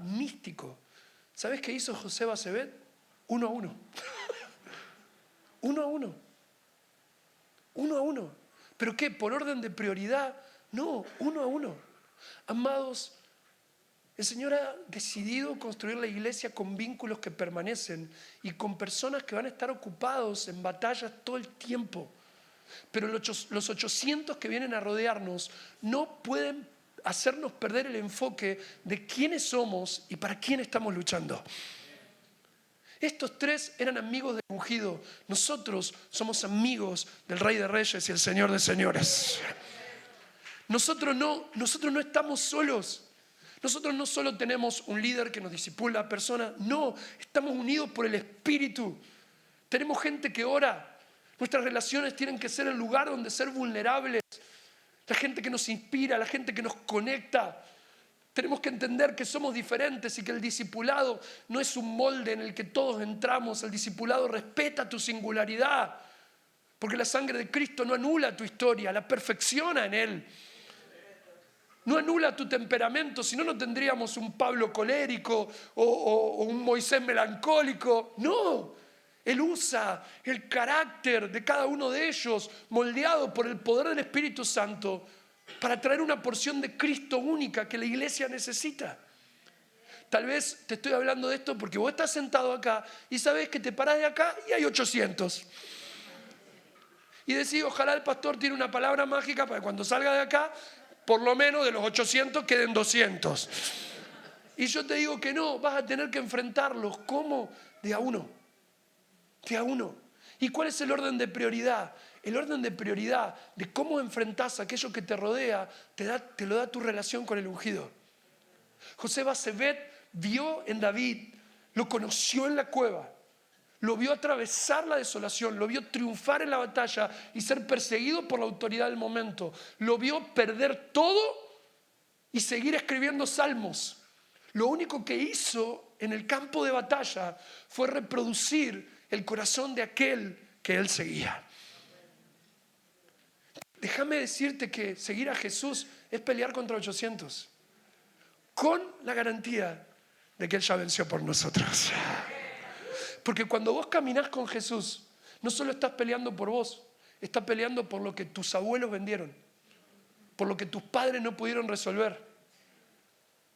místico. ¿Sabes qué hizo José Basebet? 1 a 1. 1 a 1. Uno a uno. ¿Pero qué? ¿Por orden de prioridad? No, uno a uno. Amados, el Señor ha decidido construir la iglesia con vínculos que permanecen y con personas que van a estar ocupados en batallas todo el tiempo. Pero los 800 que vienen a rodearnos no pueden hacernos perder el enfoque de quiénes somos y para quién estamos luchando. Estos tres eran amigos del ungido. Nosotros somos amigos del Rey de Reyes y el Señor de Señores. Nosotros no estamos solos. Nosotros no solo tenemos un líder que nos discipula a personas, no, estamos unidos por el Espíritu. Tenemos gente que ora. Nuestras relaciones tienen que ser el lugar donde ser vulnerables. La gente que nos inspira, la gente que nos conecta. Tenemos que entender que somos diferentes y que el discipulado no es un molde en el que todos entramos. El discipulado respeta tu singularidad, porque la sangre de Cristo no anula tu historia, la perfecciona en Él. No anula tu temperamento, si no, no tendríamos un Pablo colérico o un Moisés melancólico. No, Él usa el carácter de cada uno de ellos, moldeado por el poder del Espíritu Santo, para traer una porción de Cristo única que la iglesia necesita. Tal vez te estoy hablando de esto porque vos estás sentado acá y sabés que te parás de acá y hay 800. Y decís, ojalá el pastor tiene una palabra mágica para que cuando salga de acá, por lo menos de los 800 queden 200. Y yo te digo que no, vas a tener que enfrentarlos. ¿Cómo? De a uno. De a uno. ¿Y cuál es el orden de prioridad? El orden de prioridad de cómo enfrentás a aquello que te rodea te lo da tu relación con el ungido. José Basebet vio en David, lo conoció en la cueva, lo vio atravesar la desolación, lo vio triunfar en la batalla y ser perseguido por la autoridad del momento. Lo vio perder todo y seguir escribiendo salmos. Lo único que hizo en el campo de batalla fue reproducir el corazón de aquel que él seguía. Déjame decirte que seguir a Jesús es pelear contra 800, con la garantía de que Él ya venció por nosotros. Porque cuando vos caminás con Jesús, no solo estás peleando por vos, estás peleando por lo que tus abuelos vendieron, por lo que tus padres no pudieron resolver.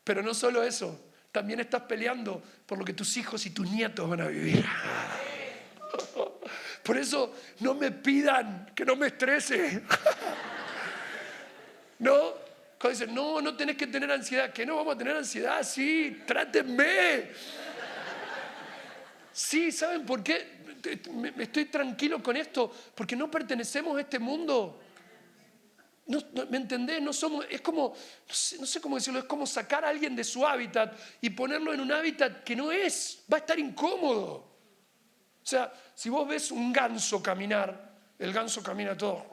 Pero no solo eso, también estás peleando por lo que tus hijos y tus nietos van a vivir. Por eso no me pidan que no me estrese. ¿No? Cuando dicen, no tenés que tener ansiedad. ¿Que no vamos a tener ansiedad? Sí, trátenme. Sí, ¿saben por qué? Estoy tranquilo con esto. Porque no pertenecemos a este mundo. No, ¿me entendés? No somos, es como, no sé cómo decirlo, es como sacar a alguien de su hábitat y ponerlo en un hábitat que no es. Va a estar incómodo. O sea, si vos ves un ganso caminar, el ganso camina todo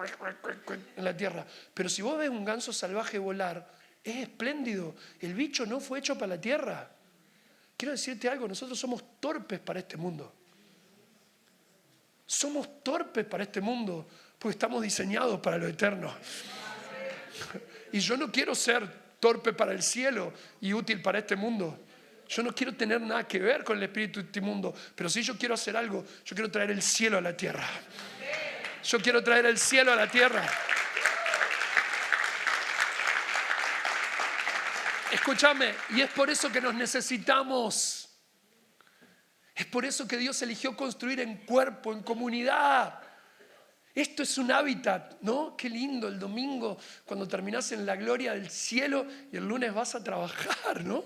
en la tierra. Pero si vos ves un ganso salvaje volar, es espléndido. El bicho no fue hecho para la tierra. Quiero decirte algo, nosotros somos torpes para este mundo. Somos torpes para este mundo porque estamos diseñados para lo eterno. Y yo no quiero ser torpe para el cielo y útil para este mundo. Yo no quiero tener nada que ver con el espíritu de este mundo, pero si yo quiero hacer algo, yo quiero traer el cielo a la tierra. Yo quiero traer el cielo a la tierra. Escúchame, y es por eso que nos necesitamos. Es por eso que Dios eligió construir en cuerpo, en comunidad. Esto es un hábitat, ¿no? Qué lindo el domingo cuando terminás en la gloria del cielo y el lunes vas a trabajar, ¿no?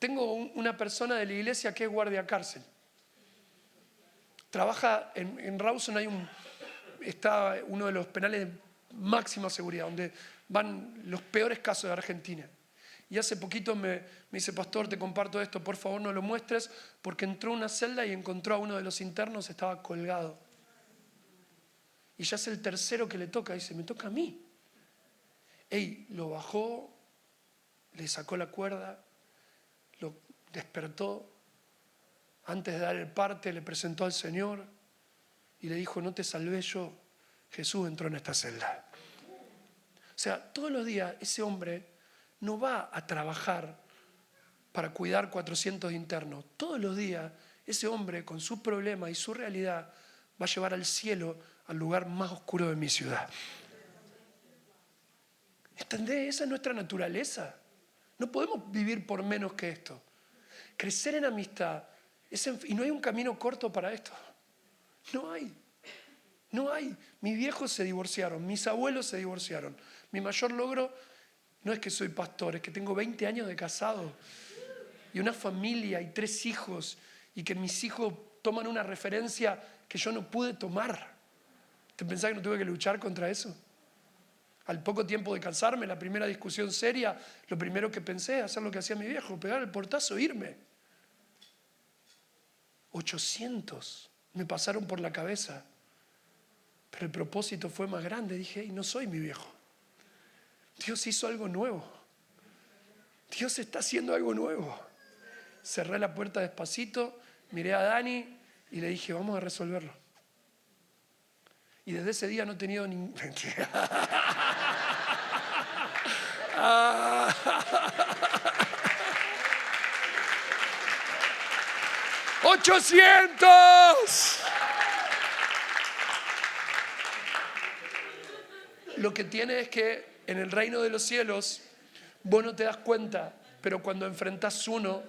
Tengo una persona de la iglesia que es guardia cárcel. Trabaja en Rawson, está uno de los penales de máxima seguridad, donde van los peores casos de Argentina. Y hace poquito me dice, pastor, te comparto esto, por favor no lo muestres, porque entró a una celda y encontró a uno de los internos, estaba colgado. Y ya es el tercero que le toca, dice, me toca a mí. Lo bajó, le sacó la cuerda, lo despertó, antes de dar el parte le presentó al Señor y le dijo, no te salvé yo, Jesús entró en esta celda. O sea, todos los días ese hombre no va a trabajar para cuidar 400 internos. Todos los días ese hombre con su problema y su realidad va a llevar al cielo al lugar más oscuro de mi ciudad. ¿Entendés? Esa es nuestra naturaleza. No podemos vivir por menos que esto. Crecer en amistad. Y no hay un camino corto para esto. No hay. No hay. Mis viejos se divorciaron, mis abuelos se divorciaron. Mi mayor logro no es que soy pastor, es que tengo 20 años de casado y una familia y 3 hijos y que mis hijos toman una referencia que yo no pude tomar. ¿Te pensás que no tuve que luchar contra eso? Al poco tiempo de casarme, la primera discusión seria, lo primero que pensé es hacer lo que hacía mi viejo, pegar el portazo e irme. 800 me pasaron por la cabeza, pero el propósito fue más grande. Dije, hey, no soy mi viejo. Dios hizo algo nuevo. Dios está haciendo algo nuevo. Cerré la puerta despacito, miré a Dani y le dije, vamos a resolverlo. Y desde ese día no he tenido ningún... 800. Lo que tiene es que en el reino de los cielos vos no te das cuenta, pero cuando enfrentás uno,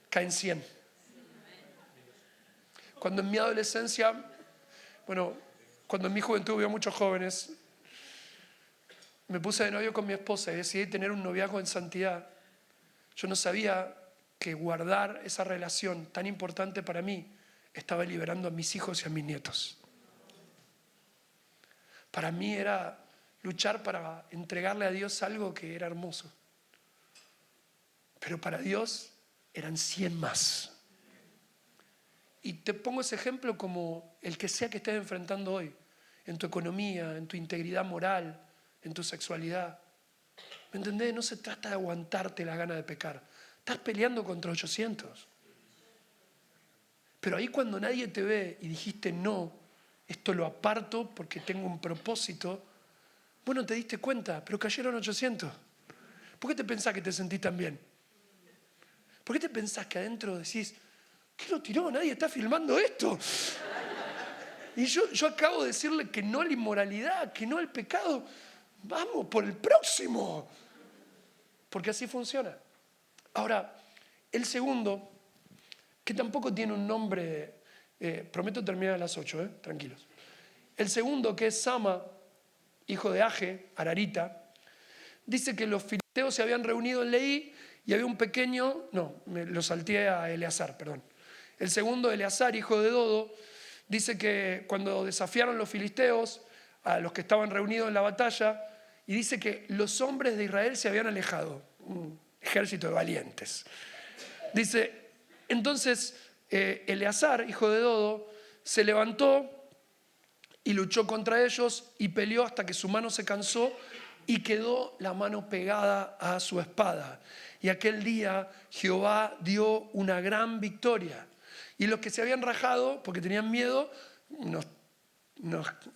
caen 100. Cuando en mi adolescencia, cuando en mi juventud hubo muchos jóvenes, me puse de novio con mi esposa y decidí tener un noviazgo en santidad. Yo no sabía que guardar esa relación tan importante para mí estaba liberando a mis hijos y a mis nietos. Para mí era luchar para entregarle a Dios algo que era hermoso. Pero para Dios eran 100 más. Y te pongo ese ejemplo como el que sea que estés enfrentando hoy, en tu economía, en tu integridad moral, en tu sexualidad. ¿Me entendés? No se trata de aguantarte la gana de pecar. Estás peleando contra 800. Pero ahí cuando nadie te ve y dijiste no, esto lo aparto porque tengo un propósito, vos no te diste cuenta, pero cayeron 800. ¿Por qué te pensás que te sentís tan bien? ¿Por qué te pensás que adentro decís, ¿qué lo tiró? Nadie está filmando esto. Y yo acabo de decirle que no a la inmoralidad, que no al pecado. Vamos por el próximo. Porque así funciona. Ahora, el segundo, que tampoco tiene un nombre, prometo terminar a las 8, tranquilos. El segundo, que es Sama, hijo de Age, Ararita, dice que los filisteos se habían reunido en Leí y había un pequeño, lo salteé a Eleazar, perdón. El segundo, Eleazar, hijo de Dodo, dice que cuando desafiaron los filisteos a los que estaban reunidos en la batalla, y dice que los hombres de Israel se habían alejado, un ejército de valientes. Dice, entonces Eleazar, hijo de Dodo, se levantó y luchó contra ellos y peleó hasta que su mano se cansó y quedó la mano pegada a su espada. Y aquel día Jehová dio una gran victoria. Y los que se habían rajado, porque tenían miedo, unos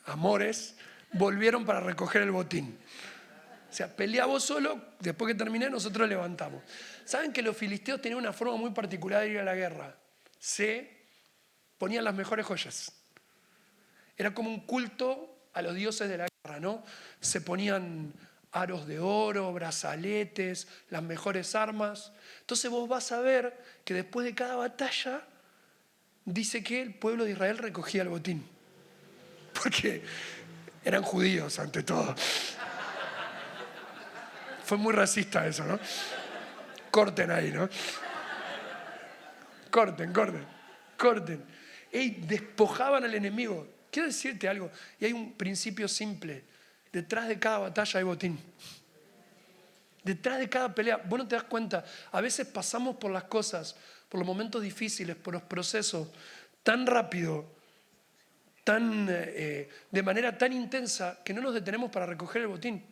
amores, volvieron para recoger el botín. O sea, pelea vos solo, después que terminé nosotros levantamos. ¿Saben que los filisteos tenían una forma muy particular de ir a la guerra? Se ponían las mejores joyas. Era como un culto a los dioses de la guerra, ¿no? Se ponían aros de oro, brazaletes, las mejores armas. Entonces vos vas a ver que después de cada batalla dice que el pueblo de Israel recogía el botín. Porque eran judíos ante todo. Fue muy racista eso, ¿no? Corten ahí, ¿no? Corten. Despojaban al enemigo. Quiero decirte algo, y hay un principio simple. Detrás de cada batalla hay botín. Detrás de cada pelea, vos no te das cuenta, a veces pasamos por las cosas, por los momentos difíciles, por los procesos, tan rápido, de manera tan intensa, que no nos detenemos para recoger el botín.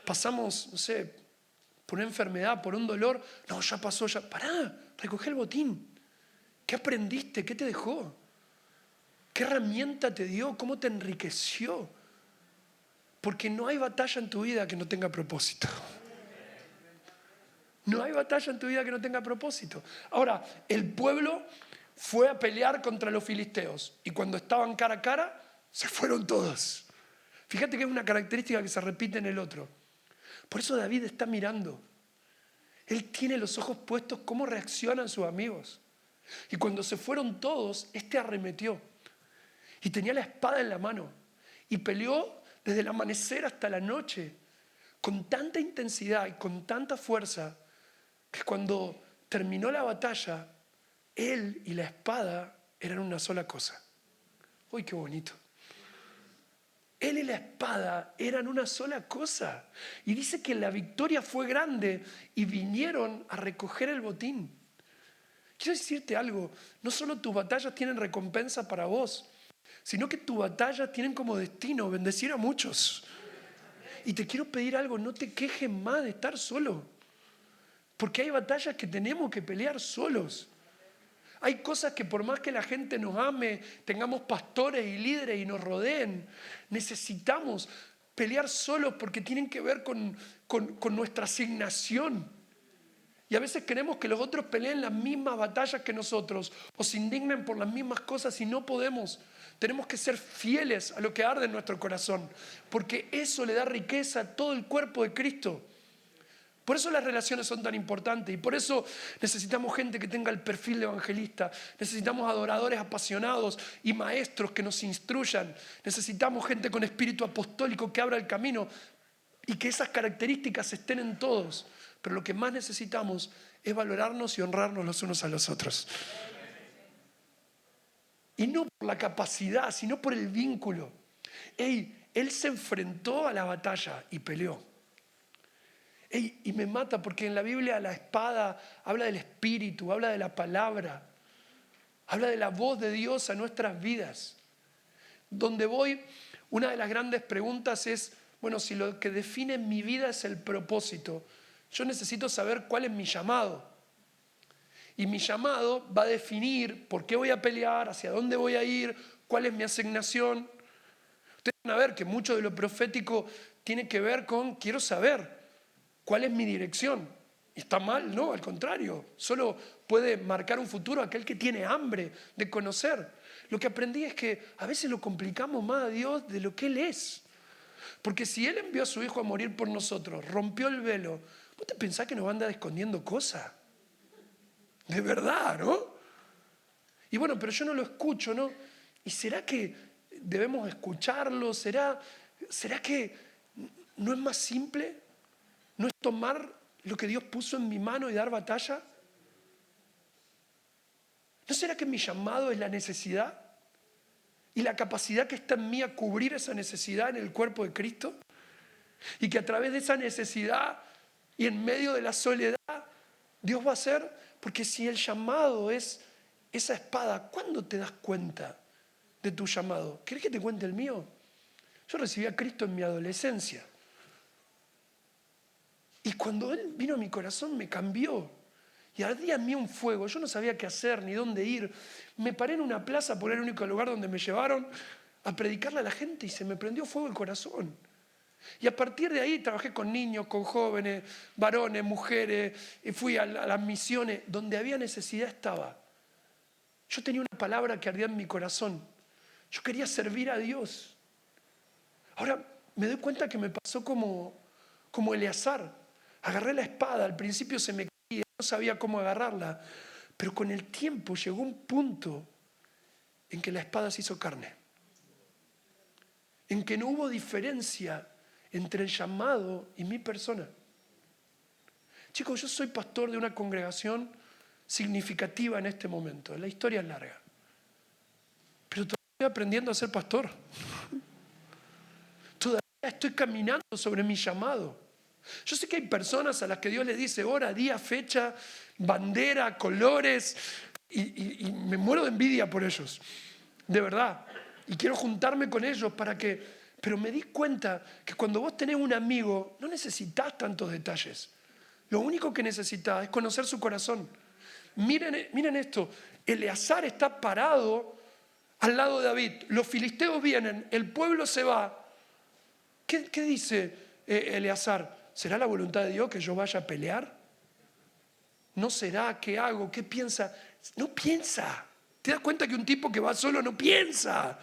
Pasamos, no sé, por una enfermedad, por un dolor, no, ya pasó, pará, recoge el botín. ¿Qué aprendiste? ¿Qué te dejó? ¿Qué herramienta te dio? ¿Cómo te enriqueció? Porque no hay batalla en tu vida que no tenga propósito. No hay batalla en tu vida que no tenga propósito. Ahora, el pueblo fue a pelear contra los filisteos y cuando estaban cara a cara, Se fueron todos. Fíjate que es una característica que se repite en el otro. Por eso David está mirando. Él tiene los ojos puestos cómo reaccionan sus amigos. Y cuando se fueron todos, este arremetió. Y tenía la espada en la mano. Y peleó desde el amanecer hasta la noche. Con tanta intensidad y con tanta fuerza, que cuando terminó la batalla, él y la espada eran una sola cosa. ¡Uy, qué bonito! Él y la espada eran una sola cosa. Y dice que la victoria fue grande y vinieron a recoger el botín. Quiero decirte algo, no solo tus batallas tienen recompensa para vos, sino que tus batallas tienen como destino bendecir a muchos. Y te quiero pedir algo, no te quejes más de estar solo. Porque hay batallas que tenemos que pelear solos. Hay cosas que por más que la gente nos ame, tengamos pastores y líderes y nos rodeen, necesitamos pelear solos porque tienen que ver con nuestra asignación. Y a veces queremos que los otros peleen las mismas batallas que nosotros o se indignen por las mismas cosas y no podemos. Tenemos que ser fieles a lo que arde en nuestro corazón, porque eso le da riqueza a todo el cuerpo de Cristo. Por eso las relaciones son tan importantes y por eso necesitamos gente que tenga el perfil de evangelista, necesitamos adoradores apasionados y maestros que nos instruyan, necesitamos gente con espíritu apostólico que abra el camino y que esas características estén en todos. Pero lo que más necesitamos es valorarnos y honrarnos los unos a los otros. Y no por la capacidad, sino por el vínculo. Él se enfrentó a la batalla y peleó. Y me mata porque en la Biblia la espada habla del espíritu, habla de la palabra, habla de la voz de Dios a nuestras vidas. Donde voy, una de las grandes preguntas es, bueno, si lo que define mi vida es el propósito, yo necesito saber cuál es mi llamado. Y mi llamado va a definir por qué voy a pelear, hacia dónde voy a ir, cuál es mi asignación. Ustedes van a ver que mucho de lo profético tiene que ver con quiero saber cuál es mi dirección. Y está mal, no, al contrario. Solo puede marcar un futuro aquel que tiene hambre de conocer. Lo que aprendí es que a veces lo complicamos más a Dios de lo que Él es. Porque si Él envió a su Hijo a morir por nosotros, rompió el velo, ¿vos te pensás que nos va a andar escondiendo cosas? De verdad, ¿no? Y bueno, pero yo no lo escucho, ¿no? ¿Y será que debemos escucharlo? ¿Será que no es más simple? ¿No es tomar lo que Dios puso en mi mano y dar batalla? ¿No será que mi llamado es la necesidad? ¿Y la capacidad que está en mí a cubrir esa necesidad en el cuerpo de Cristo? Y que a través de esa necesidad y en medio de la soledad, Dios va a hacer, porque si el llamado es esa espada, ¿cuándo te das cuenta de tu llamado? ¿Querés que te cuente el mío? Yo recibí a Cristo en mi adolescencia. Y cuando Él vino a mi corazón me cambió. Y ardía en mí un fuego. Yo no sabía qué hacer ni dónde ir. Me paré en una plaza por el único lugar donde me llevaron a predicarle a la gente y se me prendió fuego el corazón. Y a partir de ahí trabajé con niños, con jóvenes, varones, mujeres. Y fui a las misiones. Donde había necesidad estaba. Yo tenía una palabra que ardía en mi corazón. Yo quería servir a Dios. Ahora me doy cuenta que me pasó como Eleazar. Agarré la espada, al principio se me caía, no sabía cómo agarrarla, pero con el tiempo llegó un punto en que la espada se hizo carne, en que no hubo diferencia entre el llamado y mi persona. Chicos, yo soy pastor de una congregación significativa en este momento, la historia es larga, pero todavía estoy aprendiendo a ser pastor. Todavía estoy caminando sobre mi llamado. Yo sé que hay personas a las que Dios les dice hora, día, fecha, bandera, colores, y me muero de envidia por ellos, de verdad. Y quiero juntarme con ellos pero me di cuenta que cuando vos tenés un amigo, no necesitas tantos detalles. Lo único que necesitas es conocer su corazón. Miren esto, Eleazar está parado al lado de David, los filisteos vienen, el pueblo se va. ¿Qué dice Eleazar? ¿Será la voluntad de Dios que yo vaya a pelear? ¿No será? ¿Qué hago? ¿Qué piensa? No piensa. ¿Te das cuenta que un tipo que va solo no piensa?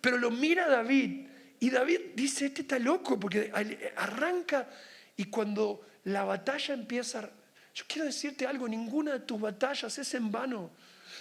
Pero lo mira David y David dice, este está loco, porque arranca y cuando la batalla empieza, yo quiero decirte algo, ninguna de tus batallas es en vano.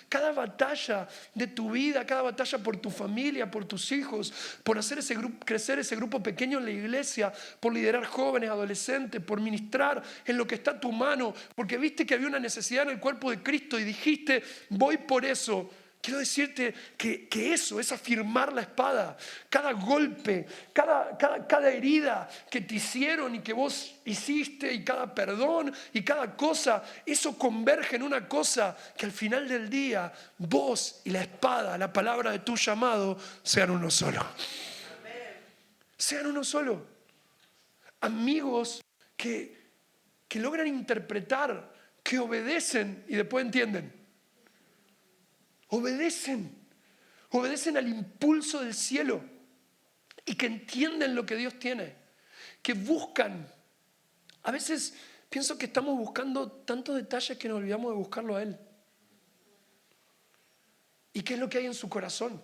Cada batalla de tu vida, cada batalla por tu familia, por tus hijos, por hacer crecer ese grupo pequeño en la iglesia, por liderar jóvenes, adolescentes, por ministrar en lo que está a tu mano, porque viste que había una necesidad en el cuerpo de Cristo y dijiste, voy por eso. Quiero decirte que eso es afirmar la espada. Cada golpe, cada herida que te hicieron y que vos hiciste, y cada perdón y cada cosa, eso converge en una cosa que al final del día vos y la espada, la palabra de tu llamado, sean uno solo. Sean uno solo. Amigos que logran interpretar, que obedecen y después entienden. Obedecen al impulso del cielo y que entienden lo que Dios tiene, que buscan. A veces pienso que estamos buscando tantos detalles que nos olvidamos de buscarlo a Él. ¿Y qué es lo que hay en su corazón?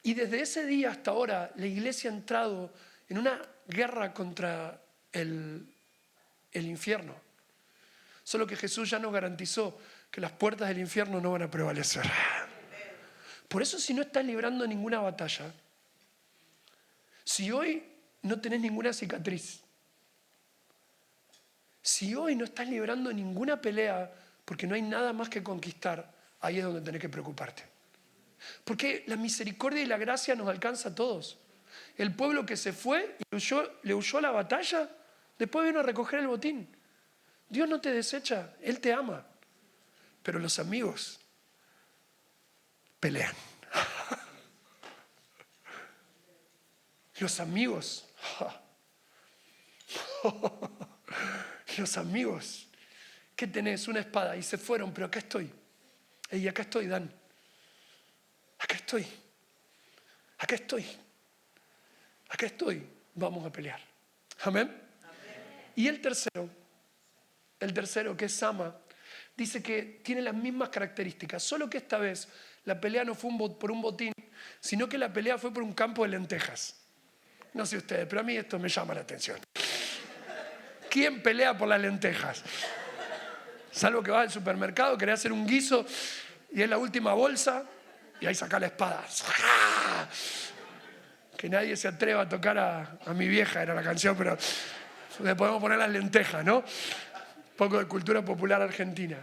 Y desde ese día hasta ahora la iglesia ha entrado en una guerra contra el infierno. Solo que Jesús ya nos garantizó que las puertas del infierno no van a prevalecer. Por eso, si no estás librando ninguna batalla, si hoy no tenés ninguna cicatriz, si hoy no estás librando ninguna pelea porque no hay nada más que conquistar, ahí es donde tenés que preocuparte. Porque la misericordia y la gracia nos alcanza a todos. El pueblo que se fue y le huyó a la batalla, después vino a recoger el botín. Dios no te desecha, Él te ama. Pero los amigos pelean. Los amigos. Los amigos. ¿Qué tenés? Una espada. Y se fueron, pero acá estoy. Y acá estoy, Dan. Acá estoy. Acá estoy. Acá estoy. Vamos a pelear. Amén. Y el tercero que es Sama, dice que tiene las mismas características, solo que esta vez la pelea no fue por un botín, sino que la pelea fue por un campo de lentejas. No sé ustedes, pero a mí esto me llama la atención. ¿Quién pelea por las lentejas? Salvo que vas al supermercado, querés hacer un guiso y es la última bolsa y ahí sacás la espada. Que nadie se atreva a tocar a mi vieja, era la canción, pero le podemos poner las lentejas, ¿no? Un poco de cultura popular argentina.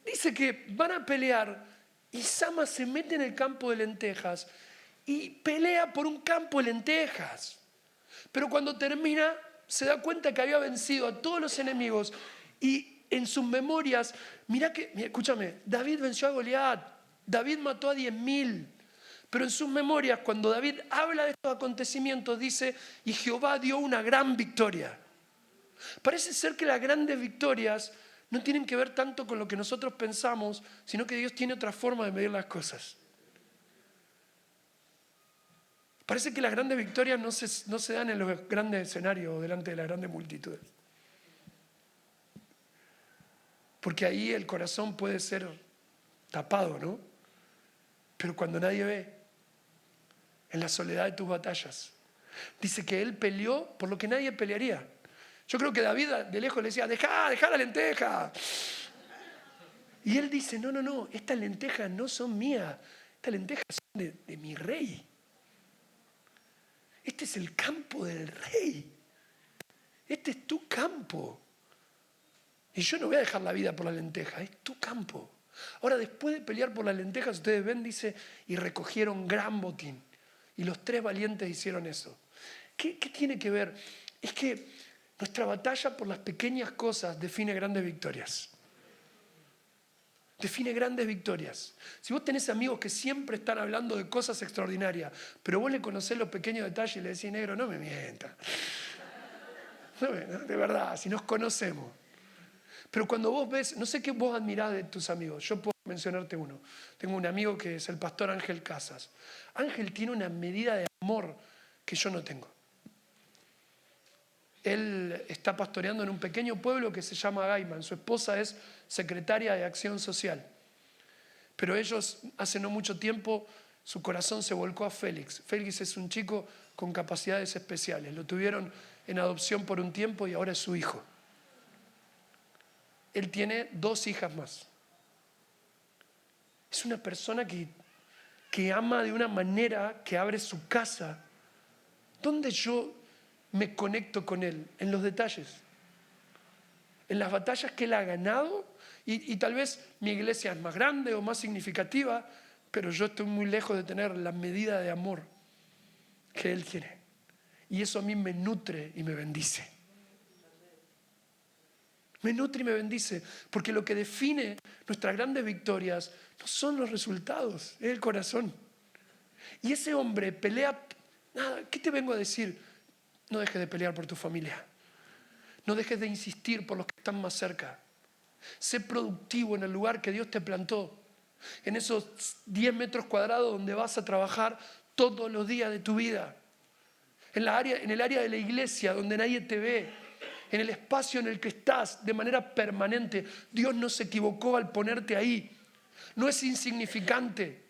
Dice que van a pelear y Sama se mete en el campo de lentejas y pelea por un campo de lentejas. Pero cuando termina se da cuenta que había vencido a todos los enemigos y en sus memorias, escúchame, David venció a Goliat, David mató a 10.000. Pero en sus memorias, cuando David habla de estos acontecimientos, dice, y Jehová dio una gran victoria. Parece ser que las grandes victorias no tienen que ver tanto con lo que nosotros pensamos, sino que Dios tiene otra forma de medir las cosas. Parece que las grandes victorias no se dan en los grandes escenarios o delante de las grandes multitudes. Porque ahí el corazón puede ser tapado, ¿no? Pero cuando nadie ve, en la soledad de tus batallas, dice que él peleó por lo que nadie pelearía. Yo creo que David de lejos le decía, dejá la lenteja. Y él dice, no, estas lentejas no son mías, estas lentejas son de mi rey. Este es el campo del rey. Este es tu campo. Y yo no voy a dejar la vida por la lenteja, es tu campo. Ahora, después de pelear por las lentejas, ustedes ven, dice, y recogieron gran botín. Y los 3 valientes hicieron eso. ¿Qué tiene que ver? Es que nuestra batalla por las pequeñas cosas define grandes victorias. Define grandes victorias. Si vos tenés amigos que siempre están hablando de cosas extraordinarias, pero vos le conocés los pequeños detalles y le decís, negro, no me mientas. No, de verdad, si nos conocemos. Pero cuando vos ves, no sé qué vos admirás de tus amigos, yo puedo mencionarte uno. Tengo un amigo que es el pastor Ángel Casas. Ángel tiene una medida de amor que yo no tengo. Él está pastoreando en un pequeño pueblo que se llama Gaiman. Su esposa es secretaria de Acción Social. Pero ellos hace no mucho tiempo su corazón se volcó a Félix. Félix es un chico con capacidades especiales. Lo tuvieron en adopción por un tiempo y ahora es su hijo. Él tiene 2 hijas más. Es una persona que ama de una manera que abre su casa. ¿Dónde yo me conecto con él? En los detalles. En las batallas que él ha ganado. Y tal vez mi iglesia es más grande o más significativa, pero yo estoy muy lejos de tener la medida de amor que él tiene. Y eso a mí me nutre y me bendice. Me nutre y me bendice, porque lo que define nuestras grandes victorias no son los resultados, es el corazón. Y ese hombre pelea. Nada, ¿qué te vengo a decir? No dejes de pelear por tu familia. No dejes de insistir por los que están más cerca. Sé productivo en el lugar que Dios te plantó. En esos 10 metros cuadrados donde vas a trabajar todos los días de tu vida. En el área de la iglesia donde nadie te ve. En el espacio en el que estás de manera permanente. Dios no se equivocó al ponerte ahí. No es insignificante.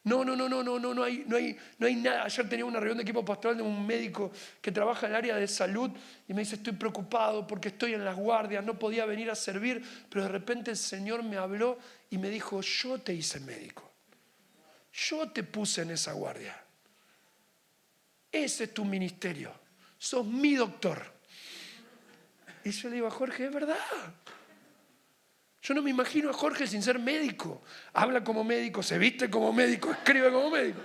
No hay nada. Ayer tenía una reunión de equipo pastoral de un médico que trabaja en el área de salud y me dice, estoy preocupado porque estoy en las guardias, no podía venir a servir, pero de repente el Señor me habló y me dijo, yo te hice médico. Yo te puse en esa guardia. Ese es tu ministerio. Sos mi doctor. Y yo le digo a Jorge, es verdad. Yo no me imagino a Jorge sin ser médico. Habla como médico, se viste como médico, escribe como médico.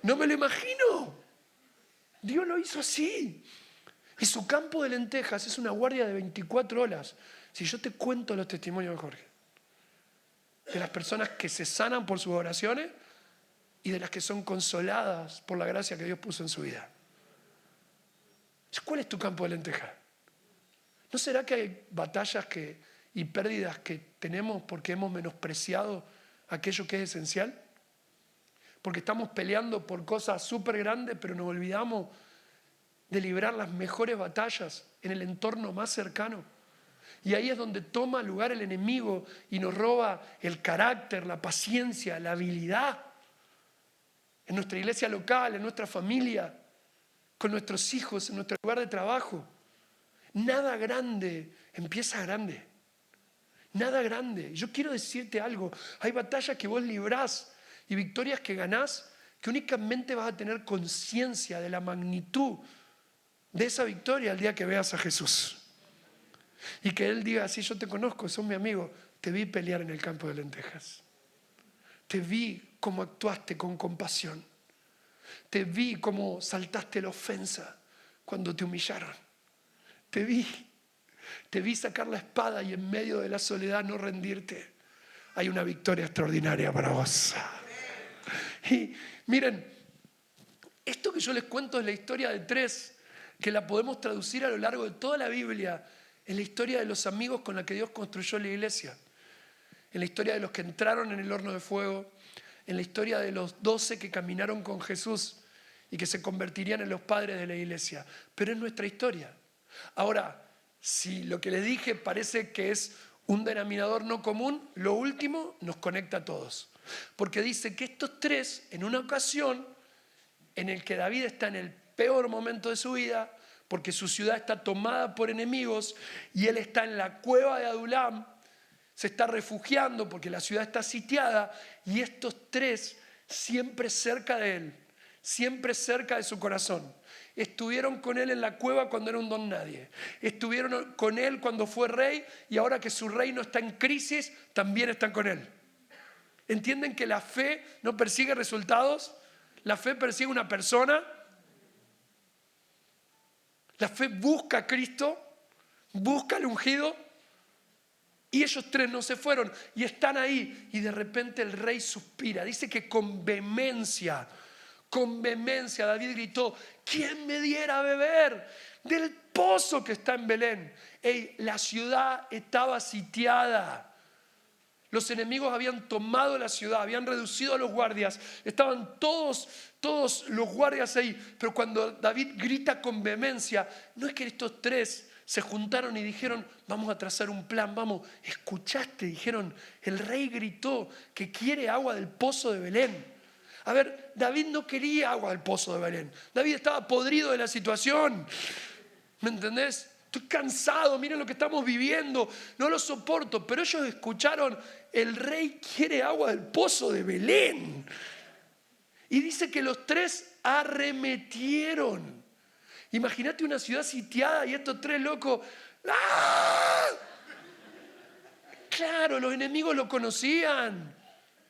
No me lo imagino. Dios lo hizo así. Y su campo de lentejas es una guardia de 24 horas. Si yo te cuento los testimonios de Jorge, de las personas que se sanan por sus oraciones y de las que son consoladas por la gracia que Dios puso en su vida. ¿Cuál es tu campo de lentejas? ¿No será que hay batallas y pérdidas que tenemos porque hemos menospreciado aquello que es esencial? Porque estamos peleando por cosas súper grandes, pero nos olvidamos de librar las mejores batallas en el entorno más cercano. Y ahí es donde toma lugar el enemigo y nos roba el carácter, la paciencia, la habilidad. En nuestra iglesia local, en nuestra familia, con nuestros hijos, en nuestro lugar de trabajo. Nada grande empieza grande. Nada grande. Yo quiero decirte algo. Hay batallas que vos librás y victorias que ganás que únicamente vas a tener conciencia de la magnitud de esa victoria el día que veas a Jesús. Y que Él diga, sí, yo te conozco, sos mi amigo. Te vi pelear en el campo de lentejas. Te vi cómo actuaste con compasión. Te vi cómo saltaste la ofensa cuando te humillaron. Te vi sacar la espada y en medio de la soledad no rendirte. Hay una victoria extraordinaria para vos. Y miren, esto que yo les cuento es la historia de 3, que la podemos traducir a lo largo de toda la Biblia. Es la historia de los amigos con la que Dios construyó la iglesia. En la historia de los que entraron en el horno de fuego. En la historia de los 12 que caminaron con Jesús y que se convertirían en los padres de la iglesia. Pero es nuestra historia. Ahora, si lo que les dije parece que es un denominador no común, lo último nos conecta a todos. Porque dice que estos 3, en una ocasión en el que David está en el peor momento de su vida, porque su ciudad está tomada por enemigos y él está en la cueva de Adulam, se está refugiando porque la ciudad está sitiada, y estos 3 siempre cerca de él, siempre cerca de su corazón. Estuvieron con él en la cueva cuando era un don nadie. Estuvieron con él cuando fue rey, y ahora que su reino está en crisis, también están con él. ¿Entienden que la fe no persigue resultados? La fe persigue una persona. La fe busca a Cristo, busca al ungido. Y ellos 3 no se fueron y están ahí. Y de repente el rey suspira. Dice que con vehemencia David gritó, ¿quién me diera a beber del pozo que está en Belén? La ciudad estaba sitiada. Los enemigos habían tomado la ciudad, habían reducido a los guardias. Estaban todos los guardias ahí. Pero cuando David grita con vehemencia, no es que estos 3 se juntaron y dijeron, vamos a trazar un plan, vamos. ¿Escuchaste? Dijeron, el rey gritó que quiere agua del pozo de Belén. A ver, David no quería agua del pozo de Belén. David estaba podrido de la situación. ¿Me entendés? Estoy cansado, miren lo que estamos viviendo, no lo soporto. Pero ellos escucharon, el rey quiere agua del pozo de Belén. Y dice que los tres arremetieron. Imagínate una ciudad sitiada y estos tres locos. ¡Ah! Claro, los enemigos lo conocían.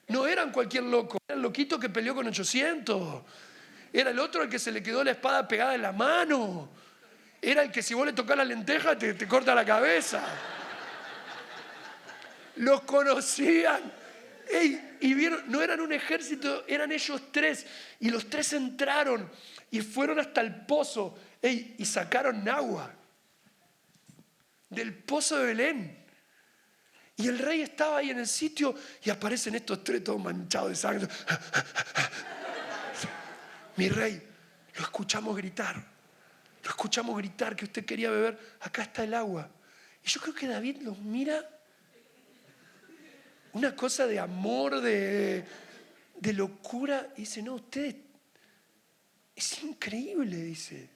No eran cualquier loco, era el loquito que peleó con 800. Era el otro al que se le quedó la espada pegada en la mano. Era el que si vos le tocás la lenteja te corta la cabeza. Los conocían. Ey, y vieron, no eran un ejército, eran ellos tres. Y los tres entraron y fueron hasta el pozo. Ey, y sacaron agua del pozo de Belén. Y el rey estaba ahí en el sitio y aparecen estos tres todos manchados de sangre. Mi rey, lo escuchamos gritar. Lo escuchamos gritar que usted quería beber. Acá está el agua. Y yo creo que David los mira. Una cosa de amor, de locura. Y dice, no, usted, es increíble, dice.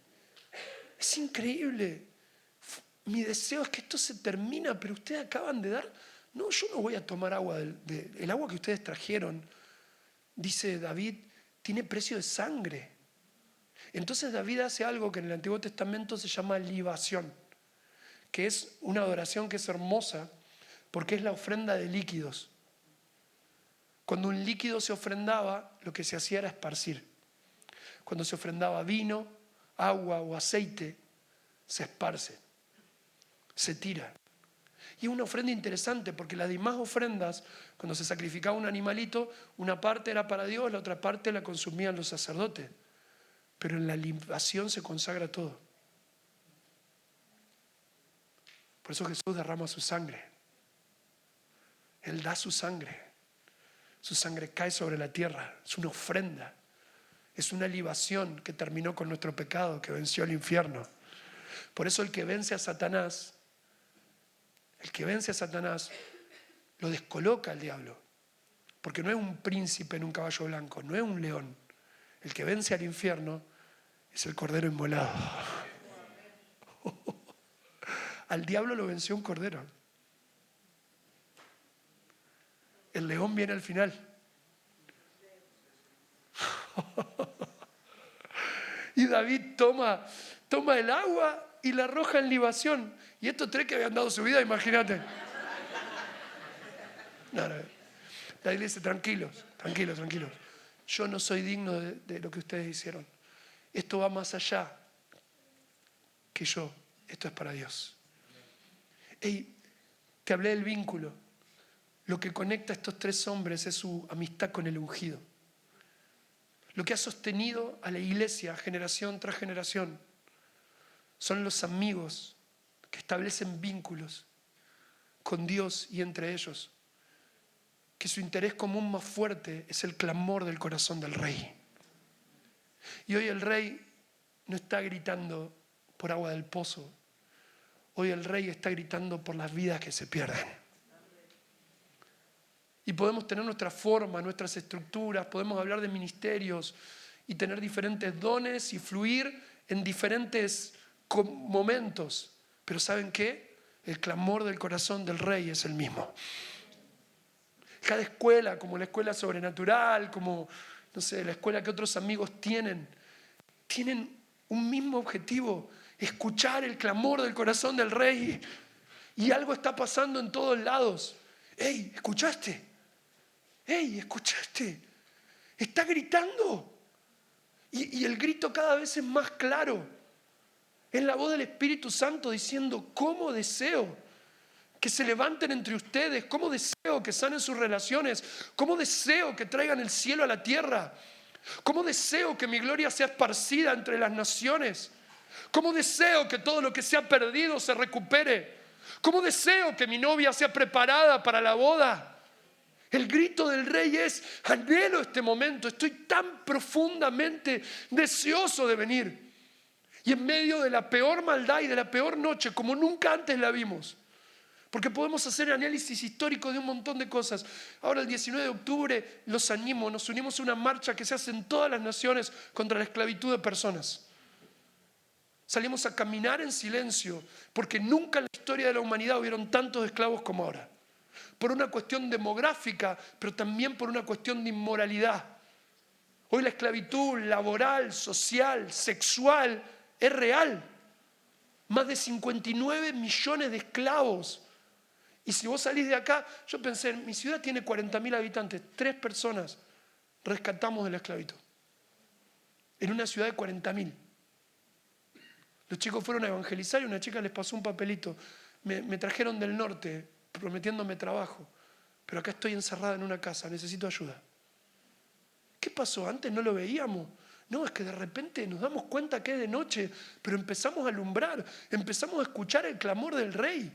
Es increíble. Mi deseo es que esto se termina, pero ustedes acaban de dar. No, yo no voy a tomar agua. El agua que ustedes trajeron, dice David, tiene precio de sangre. Entonces David hace algo que en el Antiguo Testamento se llama libación, que es una adoración que es hermosa porque es la ofrenda de líquidos. Cuando un líquido se ofrendaba, lo que se hacía era esparcir. Cuando se ofrendaba vino, agua o aceite, se esparce, se tira. Y es una ofrenda interesante porque las demás ofrendas, cuando se sacrificaba un animalito, una parte era para Dios, la otra parte la consumían los sacerdotes. Pero en la libación se consagra todo. Por eso Jesús derrama su sangre. Él da su sangre. Su sangre cae sobre la tierra. Es una ofrenda. Es una libación que terminó con nuestro pecado, que venció el infierno. Por eso el que vence a Satanás, lo descoloca al diablo. Porque no es un príncipe en un caballo blanco, no es un león. El que vence al infierno es el cordero inmolado. Al diablo lo venció un cordero. El león viene al final. Y David toma el agua y la arroja en libación. Y estos tres que habían dado su vida, imagínate. No. La iglesia dice, tranquilos. Yo no soy digno de lo que ustedes hicieron. Esto va más allá que yo. Esto es para Dios. Hey, te hablé del vínculo. Lo que conecta a estos tres hombres es su amistad con el ungido. Lo que ha sostenido a la iglesia generación tras generación son los amigos que establecen vínculos con Dios y entre ellos. Que su interés común más fuerte es el clamor del corazón del rey. Y hoy el rey no está gritando por agua del pozo. Hoy el rey está gritando por las vidas que se pierden. Y podemos tener nuestra forma, nuestras estructuras, podemos hablar de ministerios y tener diferentes dones y fluir en diferentes momentos. Pero ¿saben qué? El clamor del corazón del rey es el mismo. Cada escuela, como la escuela sobrenatural, como, no sé, la escuela que otros amigos tienen un mismo objetivo, escuchar el clamor del corazón del rey. Y algo está pasando en todos lados. ¡Ey, escuchaste! Está gritando. Y el grito cada vez es más claro. Es la voz del Espíritu Santo diciendo, ¿cómo deseo que se levanten entre ustedes? ¿Cómo deseo que sanen sus relaciones? ¿Cómo deseo que traigan el cielo a la tierra? ¿Cómo deseo que mi gloria sea esparcida entre las naciones? ¿Cómo deseo que todo lo que se ha perdido se recupere? ¿Cómo deseo que mi novia sea preparada para la boda? El grito del rey es, anhelo este momento, estoy tan profundamente deseoso de venir. Y en medio de la peor maldad y de la peor noche, como nunca antes la vimos. Porque podemos hacer análisis histórico de un montón de cosas. Ahora el 19 de octubre los animo, nos unimos a una marcha que se hace en todas las naciones contra la esclavitud de personas. Salimos a caminar en silencio, porque nunca en la historia de la humanidad hubieron tantos esclavos como ahora. Por una cuestión demográfica, pero también por una cuestión de inmoralidad. Hoy la esclavitud laboral, social, sexual es real. Más de 59 millones de esclavos. Y si vos salís de acá, yo pensé, mi ciudad tiene 40.000 habitantes, 3 personas rescatamos de la esclavitud. En una ciudad de 40.000. Los chicos fueron a evangelizar y una chica les pasó un papelito. Me trajeron del norte prometiéndome trabajo, pero acá estoy encerrada en una casa, necesito ayuda. ¿Qué pasó? Antes no lo veíamos. No, es que de repente nos damos cuenta que es de noche, pero empezamos a alumbrar, empezamos a escuchar el clamor del rey.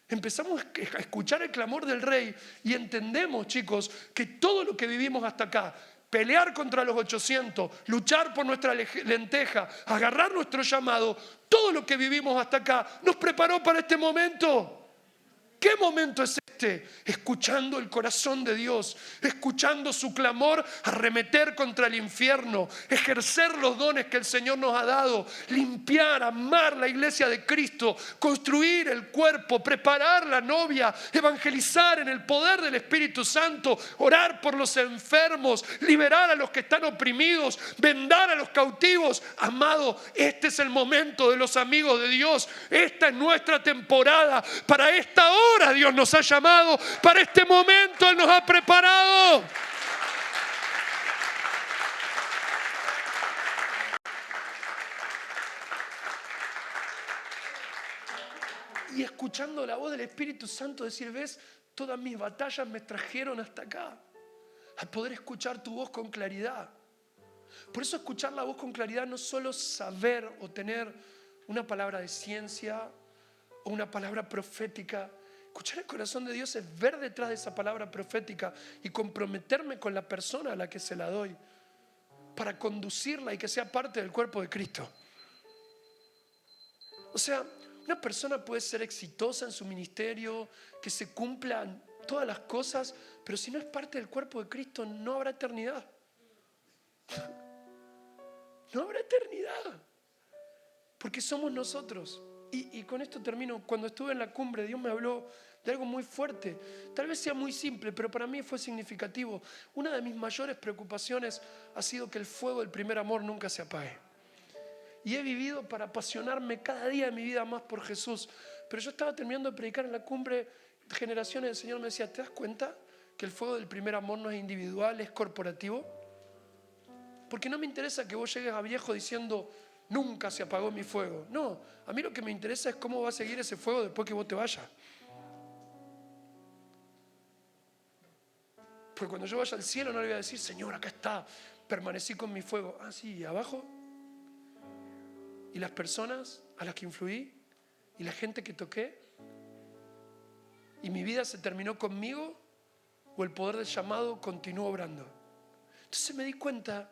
Empezamos a escuchar el clamor del rey y entendemos, chicos, que todo lo que vivimos hasta acá, pelear contra los 800, luchar por nuestra lenteja, agarrar nuestro llamado, todo lo que vivimos hasta acá nos preparó para este momento. ¿Qué momento es este? Escuchando el corazón de Dios, escuchando su clamor, arremeter contra el infierno, ejercer los dones que el Señor nos ha dado, limpiar, amar la iglesia de Cristo, construir el cuerpo, preparar la novia, evangelizar en el poder del Espíritu Santo, orar por los enfermos, liberar a los que están oprimidos, vendar a los cautivos. Amado, este es el momento de los amigos de Dios. Esta es nuestra temporada. Para esta hora Dios nos ha llamado, para este momento Él nos ha preparado. Y escuchando la voz del Espíritu Santo decir, ves, todas mis batallas me trajeron hasta acá, a poder escuchar tu voz con claridad. Por eso escuchar la voz con claridad no es solo saber o tener una palabra de ciencia o una palabra profética. Escuchar el corazón de Dios es ver detrás de esa palabra profética y comprometerme con la persona a la que se la doy para conducirla y que sea parte del cuerpo de Cristo. O sea, una persona puede ser exitosa en su ministerio, que se cumplan todas las cosas, pero si no es parte del cuerpo de Cristo no habrá eternidad. No habrá eternidad, porque somos nosotros. Y con esto termino. Cuando estuve en la cumbre, Dios me habló de algo muy fuerte. Tal vez sea muy simple, pero para mí fue significativo. Una de mis mayores preocupaciones ha sido que el fuego del primer amor nunca se apague. Y he vivido para apasionarme cada día de mi vida más por Jesús. Pero yo estaba terminando de predicar en la cumbre, generaciones del Señor me decía, ¿te das cuenta que el fuego del primer amor no es individual, es corporativo? Porque no me interesa que vos llegues a viejo diciendo, nunca se apagó mi fuego. No, a mí lo que me interesa es cómo va a seguir ese fuego después que vos te vayas. Porque cuando yo vaya al cielo no le voy a decir, Señor, acá está, permanecí con mi fuego. Ah, sí, ¿y abajo? ¿Y las personas a las que influí? ¿Y la gente que toqué? ¿Y mi vida se terminó conmigo? ¿O el poder del llamado continuó obrando? Entonces me di cuenta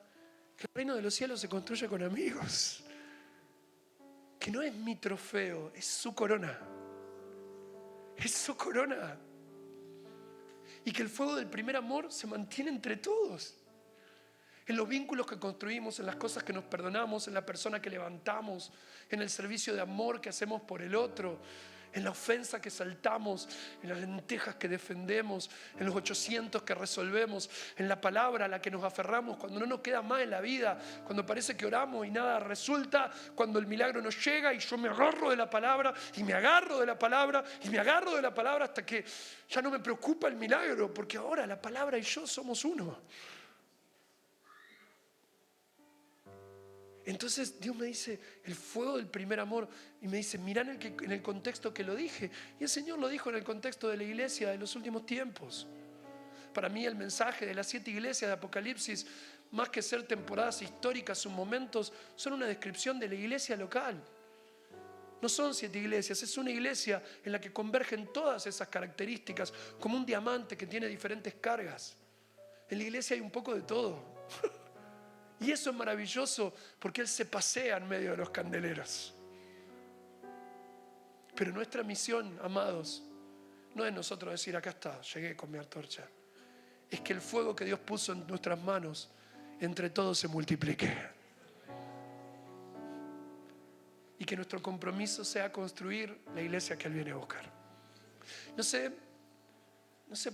que el reino de los cielos se construye con amigos. Que no es mi trofeo, es su corona. Es su corona. Y que el fuego del primer amor se mantiene entre todos. En los vínculos que construimos, en las cosas que nos perdonamos, en la persona que levantamos, en el servicio de amor que hacemos por el otro, en la ofensa que saltamos, en las lentejas que defendemos, en los 800 que resolvemos, en la palabra a la que nos aferramos cuando no nos queda más en la vida, cuando parece que oramos y nada resulta, cuando el milagro nos llega y yo me agarro de la palabra y me agarro de la palabra y me agarro de la palabra hasta que ya no me preocupa el milagro, porque ahora la palabra y yo somos uno. Entonces Dios me dice, el fuego del primer amor, y me dice, mirá en el contexto que lo dije. Y el Señor lo dijo en el contexto de la iglesia de los últimos tiempos. Para mí el mensaje de las 7 iglesias de Apocalipsis, más que ser temporadas históricas o momentos, son una descripción de la iglesia local. No son 7 iglesias, es una iglesia en la que convergen todas esas características, como un diamante que tiene diferentes cargas. En la iglesia hay un poco de todo. Y eso es maravilloso porque Él se pasea en medio de los candeleros. Pero nuestra misión, amados, no es nosotros decir, acá está, llegué con mi antorcha. Es que el fuego que Dios puso en nuestras manos, entre todos se multiplique. Y que nuestro compromiso sea construir la iglesia que Él viene a buscar. No sé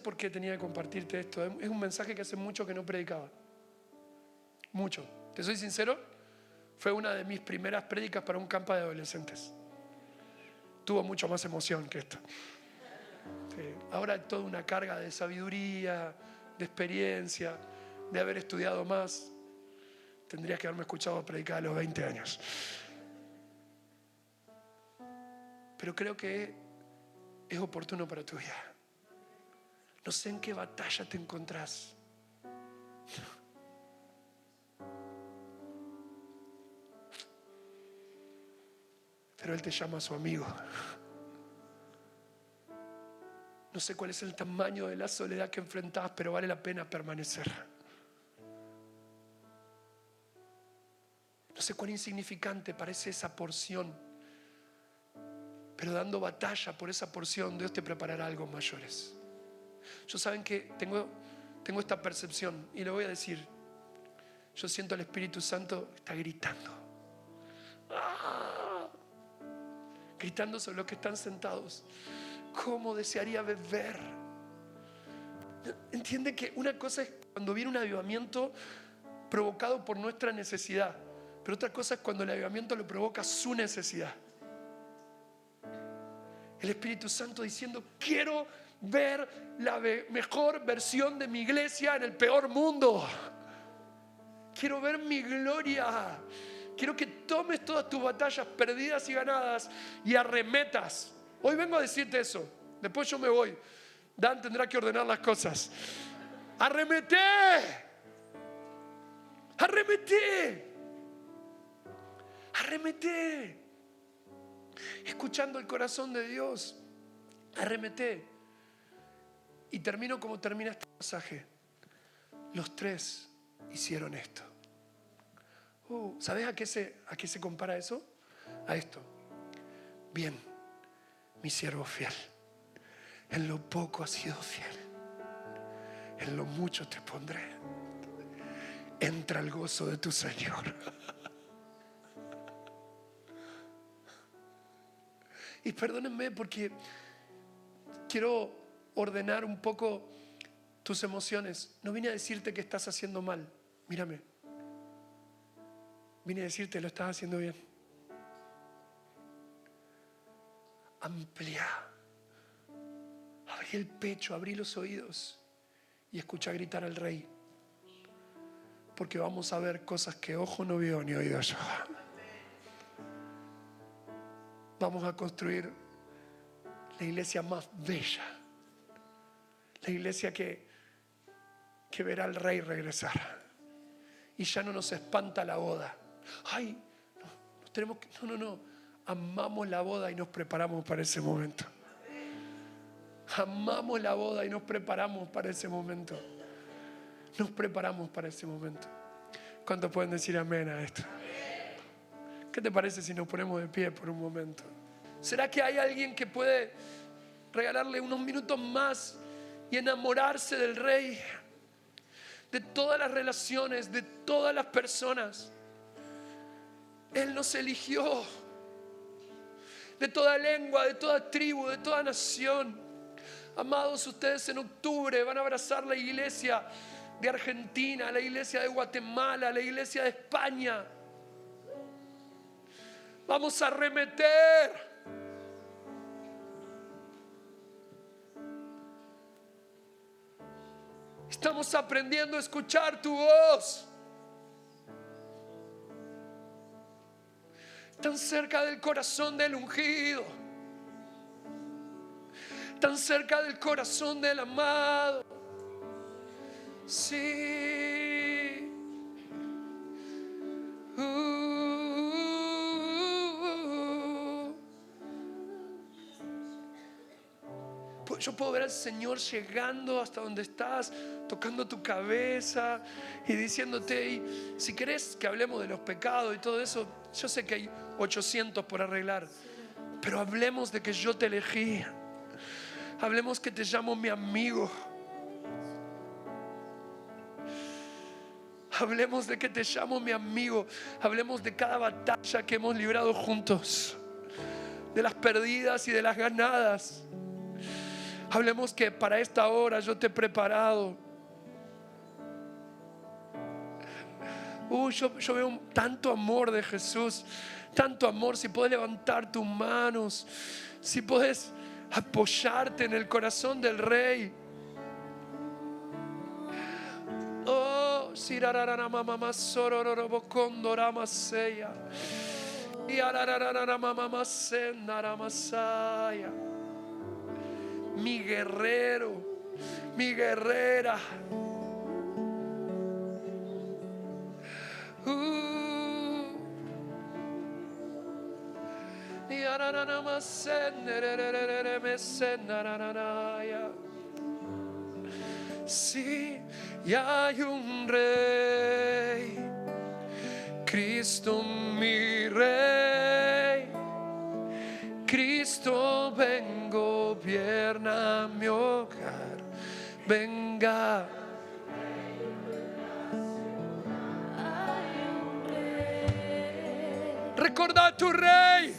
por qué tenía que compartirte esto. Es un mensaje que hace mucho que no predicaba. Mucho. Te soy sincero, fue una de mis primeras prédicas para un campo de adolescentes. Tuvo mucho más emoción que esto. Sí. Ahora hay toda una carga de sabiduría, de experiencia, de haber estudiado más. Tendrías que haberme escuchado predicar a los 20 años. Pero creo que es oportuno para tu vida. No sé en qué batalla te encontrás. Pero Él te llama a su amigo. No sé cuál es el tamaño de la soledad que enfrentás, pero vale la pena permanecer. No sé cuán insignificante parece esa porción, pero dando batalla por esa porción, Dios te preparará algo mayores. Yo saben que tengo esta percepción y lo voy a decir. Yo siento al Espíritu Santo está gritando. ¡Ah! Gritando sobre los que están sentados. ¿Cómo desearía beber? Entiende que una cosa es cuando viene un avivamiento provocado por nuestra necesidad, pero otra cosa es cuando el avivamiento lo provoca su necesidad. El Espíritu Santo diciendo, quiero ver la mejor versión de mi iglesia en el peor mundo. Quiero ver mi gloria. Quiero que tomes todas tus batallas perdidas y ganadas y arremetas. Hoy vengo a decirte eso. Después yo me voy. Dan tendrá que ordenar las cosas. ¡Arremeté! ¡Arremeté! ¡Arremeté! Escuchando el corazón de Dios. Arremeté. Y termino como termina este pasaje. Los tres hicieron esto. ¿Sabes a qué se compara eso? A esto. Bien, mi siervo fiel. En lo poco has sido fiel. En lo mucho te pondré. Entra al gozo de tu Señor. Y perdónenme porque quiero ordenar un poco tus emociones. No vine a decirte que estás haciendo mal. Mírame. Vine a decirte lo estás haciendo bien. Amplía. Abrí el pecho, abrí los oídos y escucha gritar al Rey. Porque vamos a ver cosas que ojo no vio ni oído yo. Vamos a construir la iglesia más bella. La iglesia que verá al Rey regresar. Y ya no nos espanta la boda. Ay, no. Amamos la boda y nos preparamos para ese momento. Amamos la boda y nos preparamos para ese momento. Nos preparamos para ese momento. ¿Cuántos pueden decir amén a esto? ¿Qué te parece si nos ponemos de pie por un momento? ¿Será que hay alguien que puede regalarle unos minutos más y enamorarse del Rey? De todas las relaciones, de todas las personas. Él nos eligió. De toda lengua, de toda tribu, de toda nación. Amados, ustedes en octubre van a abrazar la iglesia de Argentina, la iglesia de Guatemala, la iglesia de España. Vamos a arremeter. Estamos aprendiendo a escuchar tu voz. Tan cerca del corazón del ungido. Tan cerca del corazón del amado. Sí. Yo puedo ver al Señor llegando hasta donde estás, tocando tu cabeza y diciéndote, "Hey, si querés que hablemos de los pecados y todo eso, yo sé que hay 800 por arreglar, pero hablemos de que yo te elegí. Hablemos que te llamo mi amigo. Hablemos de que te llamo mi amigo. Hablemos de cada batalla que hemos librado juntos, de las perdidas y de las ganadas. Hablemos que para esta hora yo te he preparado. Yo veo tanto amor de Jesús, tanto amor. Si puedes levantar tus manos, si puedes apoyarte en el corazón del Rey. Oh, sirararara mamá sorororobocondo maseya. Y arararara mamá sendara masaya. Mi guerrero, mi guerrera. Sí, y hay un rey, Cristo mi rey. Cristo, ven, gobierna mi hogar. Venga. Recordad tu rey.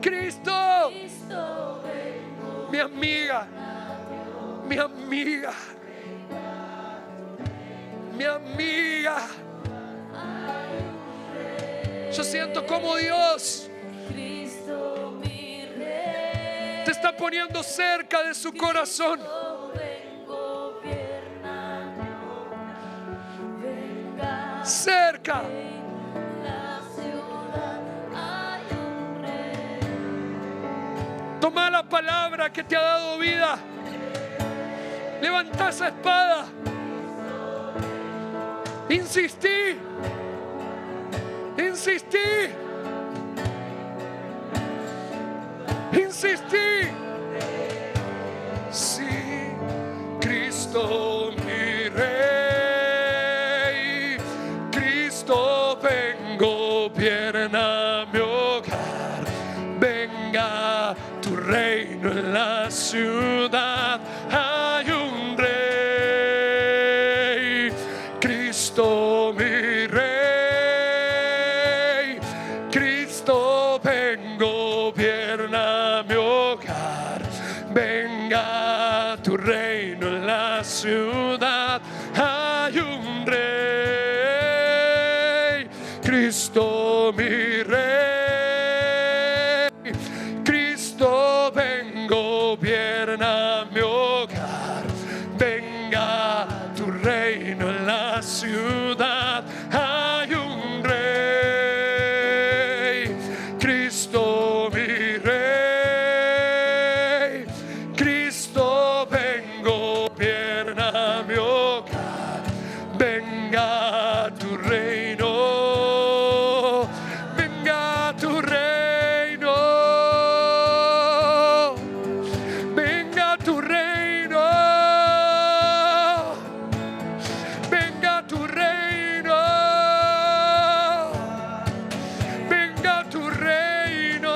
Cristo, mi amiga, mi amiga, mi amiga. Yo siento como Dios te está poniendo cerca de su corazón. Cerca. Toma la palabra que te ha dado vida. Levanta esa espada. Insistí. Insistí. Insistí. Sí, Cristo mi rey. Cristo, ven, gobierna mi hogar. Venga tu reino en la ciudad. Hay un rey. Cristo mi rey. Cristo, ven, gobierna mi hogar. Venga tu reino en la ciudad. Hay un rey. Cristo mi rey. Cristo, ven, gobierna mi hogar. Venga tu reino en la ciudad. Hay un rey. Cristo mi rey. Cristo, ven, gobierna mi hogar. Venga tu reino. Venga tu reino. Venga tu reino. Venga tu reino. Venga tu reino.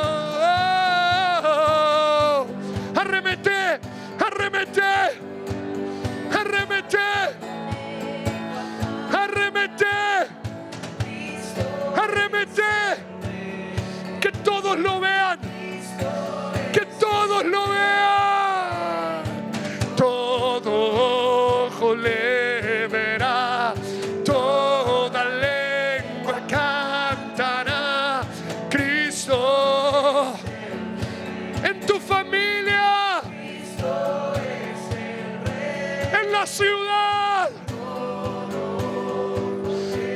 Arremete, arremete, arremete, arremete, arremete. Que todos lo vean. Que todos lo vean. Todo ojo le verá. Toda lengua cantará. Cristo en tu familia. En la ciudad.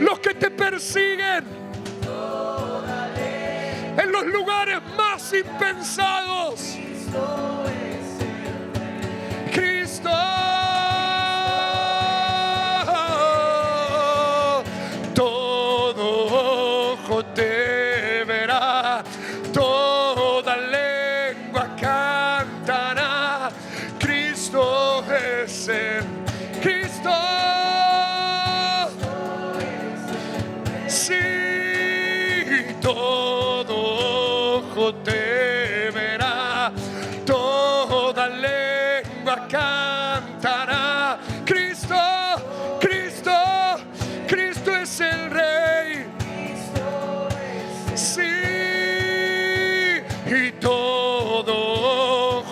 Los que te persiguen. En los lugares más impensados. Cristo. Todo ojo te verá. Toda lengua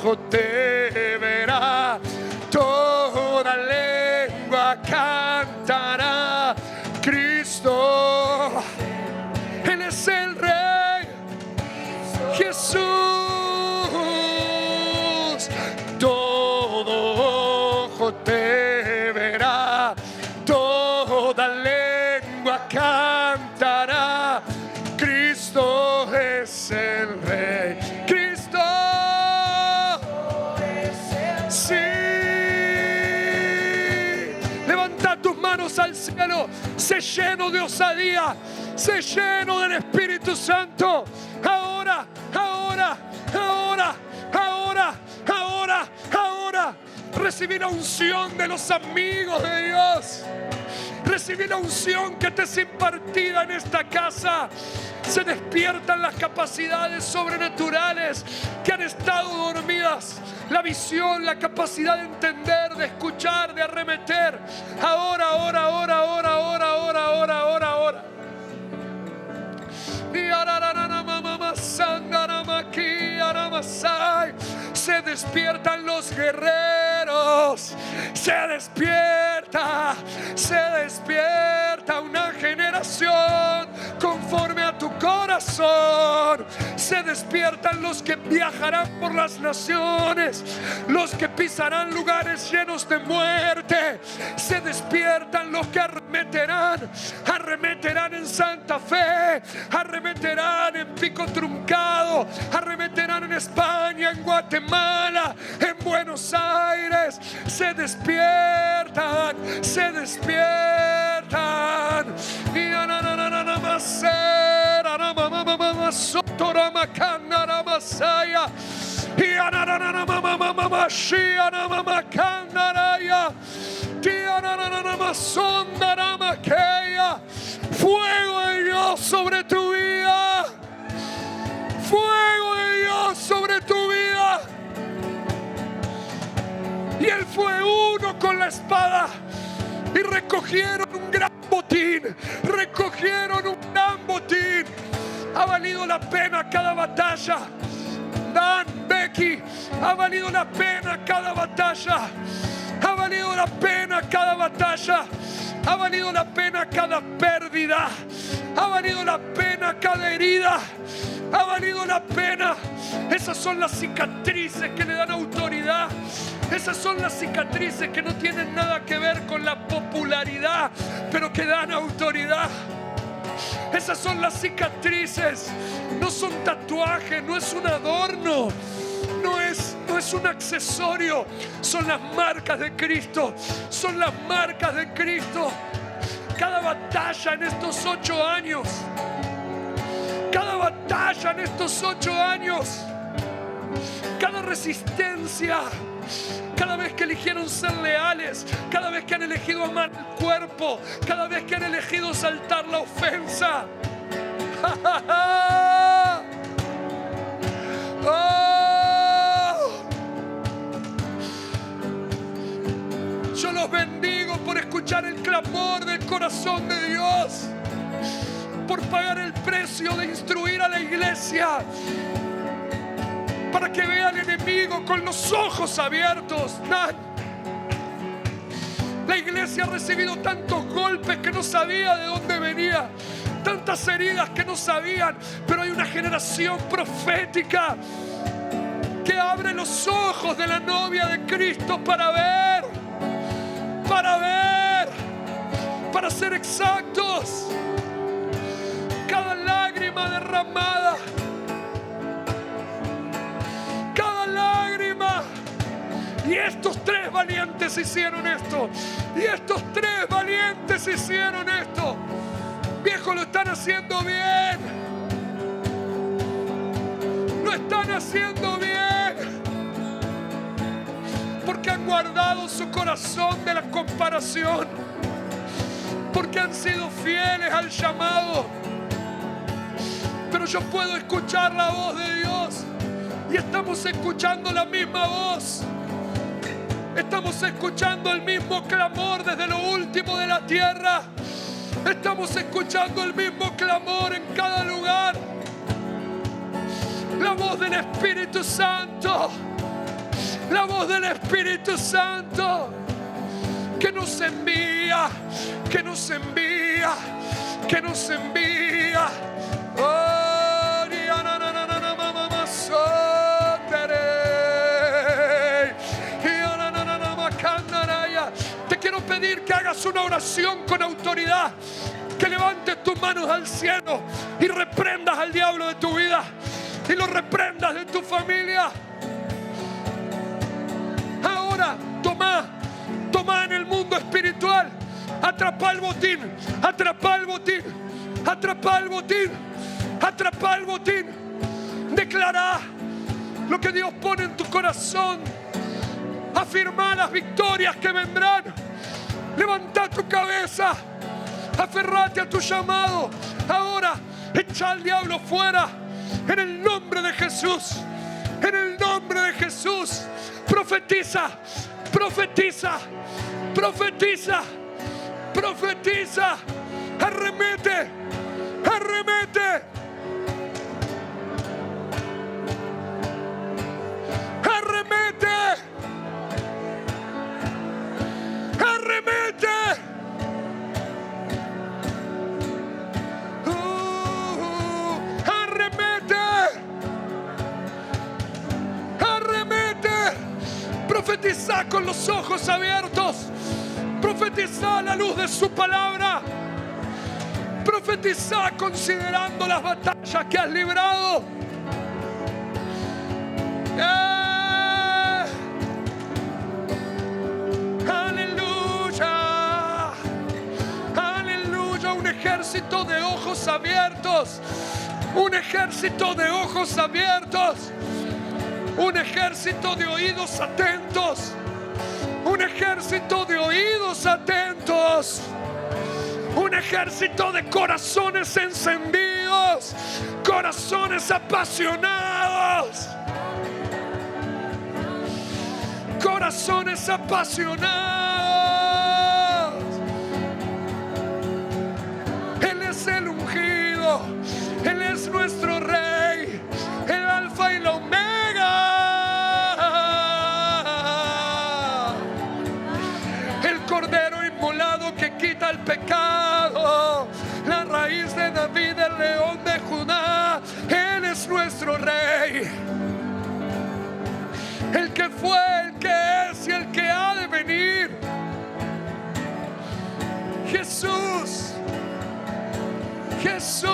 ojo te verá, toda lengua cantará, Cristo, Él es el Rey, Jesús. Todo ojo te verá, toda lengua cantará, Cristo es el Rey. Cristo, sí. Levanta tus manos al cielo, sé lleno de osadía, sé lleno del Espíritu Santo. Ahora, ahora, ahora, ahora, ahora, ahora. Recibí la unción de los amigos de Dios. Recibí la unción que te es impartida en esta casa. Se despiertan las capacidades sobrenaturales que han estado dormidas. La visión, la capacidad de entender, de escuchar, de arremeter. Ahora, ahora, ahora, ahora, ahora, ahora, ahora, ahora, ahora. Se despiertan los guerreros, se despierta una generación conforme a tu corazón. Se despiertan los que viajarán por las naciones, los que pisarán lugares llenos de muerte. Se despiertan los que arremeterán en Santa Fe, arremeterán en Pico Truncado, arremeterán en España, en Guatemala, en Buenos Aires. Se despiertan, se despiertan. Fuego de Dios sobre tu vida. Fuego de Dios sobre tu vida. Y él fue uno con la espada y recogieron un gran botín. Recogieron un gran botín. Ha valido la pena cada batalla. Dan, Becky, ha valido la pena cada batalla. Ha valido la pena cada batalla. Ha valido la pena cada pérdida. Ha valido la pena cada herida. Ha valido la pena. Esas son las cicatrices que le dan autoridad. Esas son las cicatrices que no tienen nada que ver con la popularidad, pero que dan autoridad. Esas son las cicatrices. No son tatuajes, no es un adorno. No es un accesorio. Son las marcas de Cristo. Son las marcas de Cristo. Cada batalla en estos 8 años. Cada batalla en estos 8 años. Cada resistencia. Cada vez que eligieron ser leales. Cada vez que han elegido amar el cuerpo. Cada vez que han elegido saltar la ofensa. Yo los bendigo por escuchar el clamor del corazón de Dios, por pagar el precio de instruir a la iglesia, para que vea al enemigo con los ojos abiertos. La iglesia ha recibido tantos golpes que no sabía de dónde venía, tantas heridas que no sabían, pero hay una generación profética que abre los ojos de la novia de Cristo para ver, para ser exactos, cada lágrima derramada, cada lágrima. Y estos 3 valientes hicieron esto. Y estos 3 valientes hicieron esto. Viejo, lo están haciendo bien. Lo están haciendo bien. Porque han guardado su corazón de la comparación. Porque han sido fieles al llamado. Pero yo puedo escuchar la voz de Dios. Y estamos escuchando la misma voz. Estamos escuchando el mismo clamor desde lo último de la tierra. Estamos escuchando el mismo clamor en cada lugar. La voz del Espíritu Santo. La voz del Espíritu Santo que nos envía, que nos envía, que nos envía. Oh, te quiero pedir que hagas una oración con autoridad, que levantes tus manos al cielo y reprendas al diablo de tu vida y lo reprendas de tu familia. Ahora toma en el mundo espiritual, atrapa el botín, atrapa el botín, atrapa el botín, atrapa el botín. Declara lo que Dios pone en tu corazón. Afirma las victorias que vendrán. Levanta tu cabeza, aferrate a tu llamado. Ahora echa al diablo fuera en el nombre de Jesús. En el nombre de Jesús. Profetiza, profetiza, profetiza, profetiza. Arremete, arremete, arremete, arremete. Profetiza con los ojos abiertos. Profetiza a la luz de su palabra. Profetiza considerando las batallas que has librado. Aleluya. Aleluya. Un ejército de ojos abiertos. Un ejército de ojos abiertos. Un ejército de oídos atentos. Un ejército de oídos atentos. Un ejército de corazones encendidos. Corazones apasionados. Corazones apasionados. Él es el ungido. Él es nuestro Rey. El Alfa y la Omega. Cordero inmolado que quita el pecado, la raíz de David, el león de Judá. Él es nuestro Rey, el que fue, el que es y el que ha de venir. Jesús, Jesús.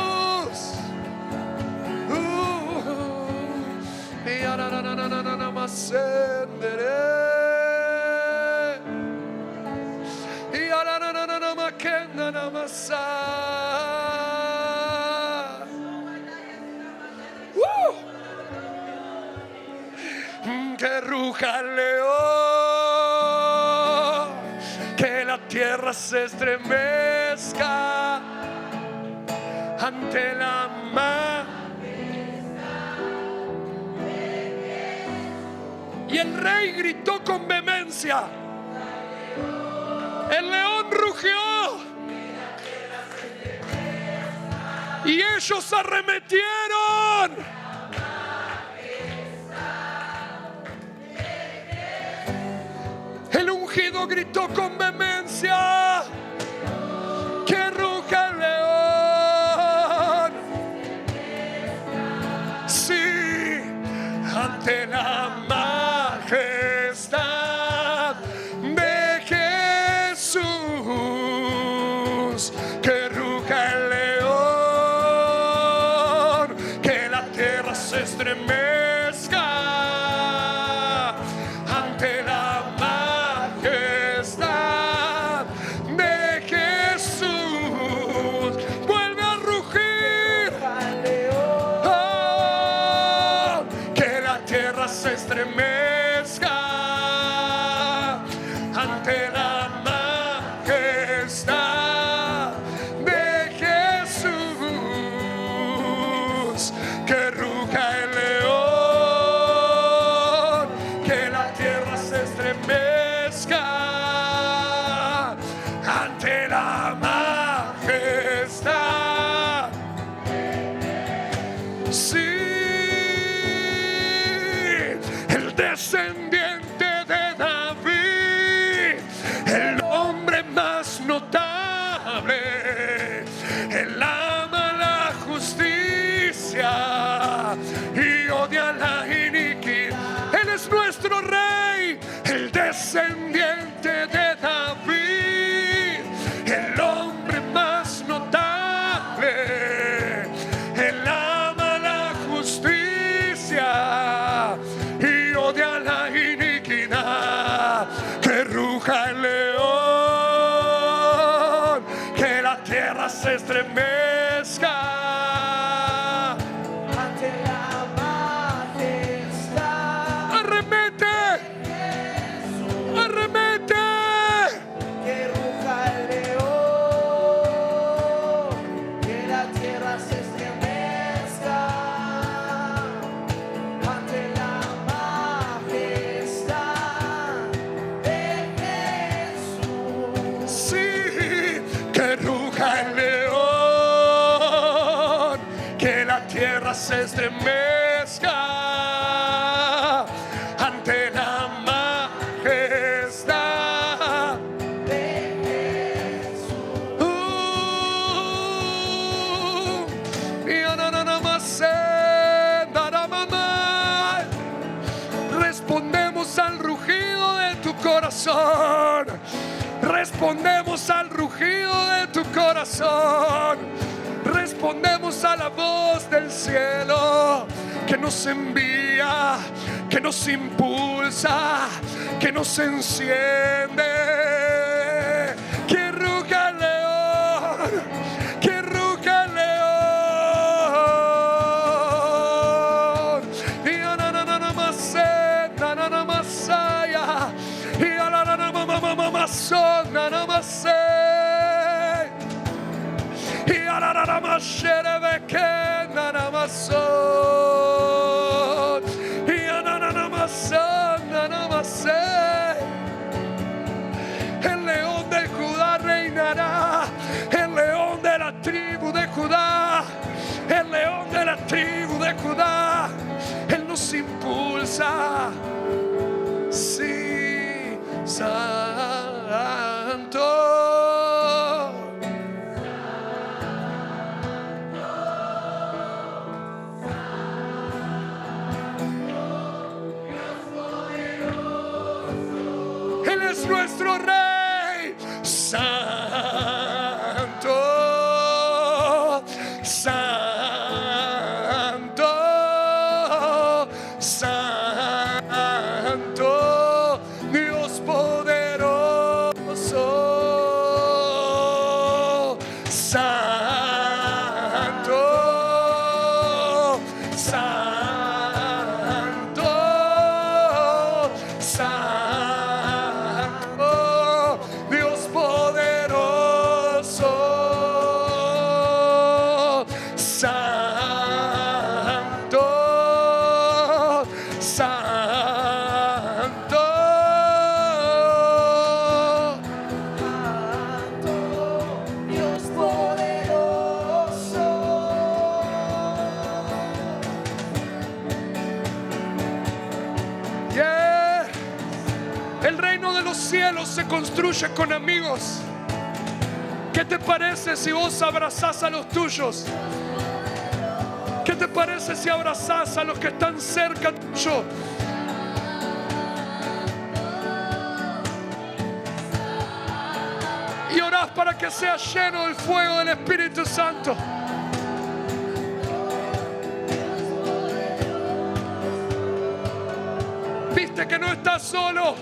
Que ruja el león, que la tierra se estremezca ante la y el rey gritó con vehemencia. El león rugió y ellos arremetieron. El ungido gritó con vehemencia. Que ruja el león. Sí, ante la majestad de Jesús. Que ruja el león. Que la tierra se estremezca ante la majestad de Jesús. Vuelve a rugir. Oh, que la tierra se estremezca ante la majestad de Jesús. Que ruja el león, que la tierra se estremezca ante la majestad. Sí, el descendiente se estremezca ante la majestad de Jesús. Respondemos al rugido de tu corazón. Respondemos al rugido de tu corazón. Respondemos a la voz del cielo que nos envía, que nos impulsa, que nos enciende. Que ruja el león, que ruja el león. Y masaya, y el león de Judá reinará, el león de la tribu de Judá, el león de la tribu de Judá. Él nos impulsa, sí, santo. Él es nuestro Rey, santo, santo, santo, Dios poderoso, santo, santo, santo, Dios poderoso, santo, santo, Dios poderoso. Yeah. El reino de los cielos se construye con amigos. ¿Qué te parece si vos abrazás a los tuyos? ¿Qué te parece si abrazás a los que están cerca tuyo? Y orás para que sea lleno del fuego del Espíritu Santo. Viste que no estás solo.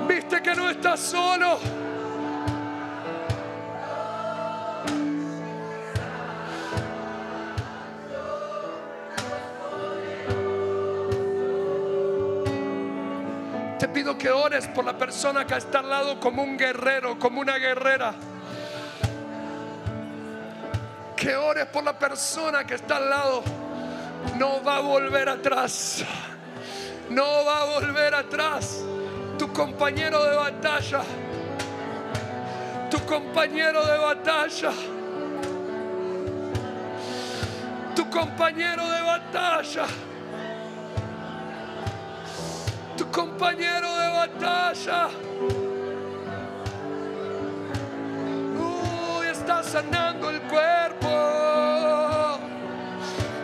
Viste que no estás solo. Te pido que ores por la persona que está al lado como un guerrero, como una guerrera. Que ores por la persona que está al lado. No va a volver atrás. No va a volver atrás. Tu compañero de batalla. Tu compañero de batalla. Tu compañero de batalla. Tu compañero de batalla. Está sanando el cuerpo.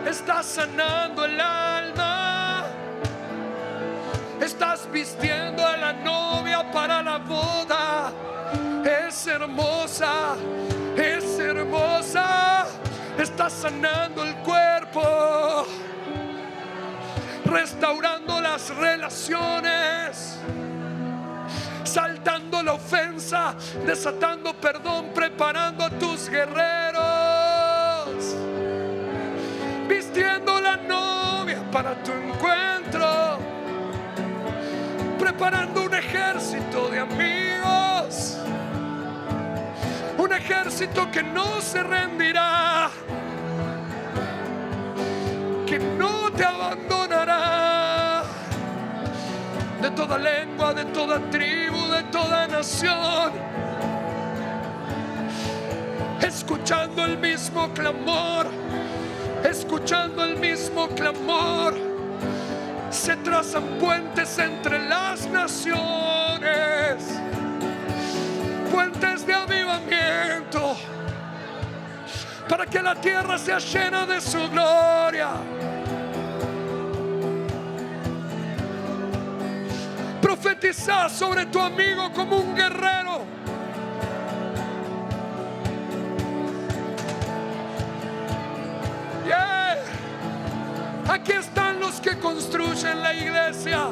Está sanando el alma. Estás vistiendo a la novia para la boda. Es hermosa, es hermosa. Está sanando el cuerpo, restaurando las relaciones, saltando la ofensa, desatando perdón, preparando a tus guerreros, vistiendo la novia para tu encuentro, preparando un ejército de amigos, un ejército que no se rendirá, que no te abandonará, de toda lengua, de toda tribu, de toda nación. escuchando el mismo clamor, escuchando el mismo clamor. Se trazan puentes entre las naciones, puentes de avivamiento, para que la tierra sea llena de su gloria. Profetiza sobre tu amigo como un guerrero. Yeah. Aquí están los que construyen la iglesia.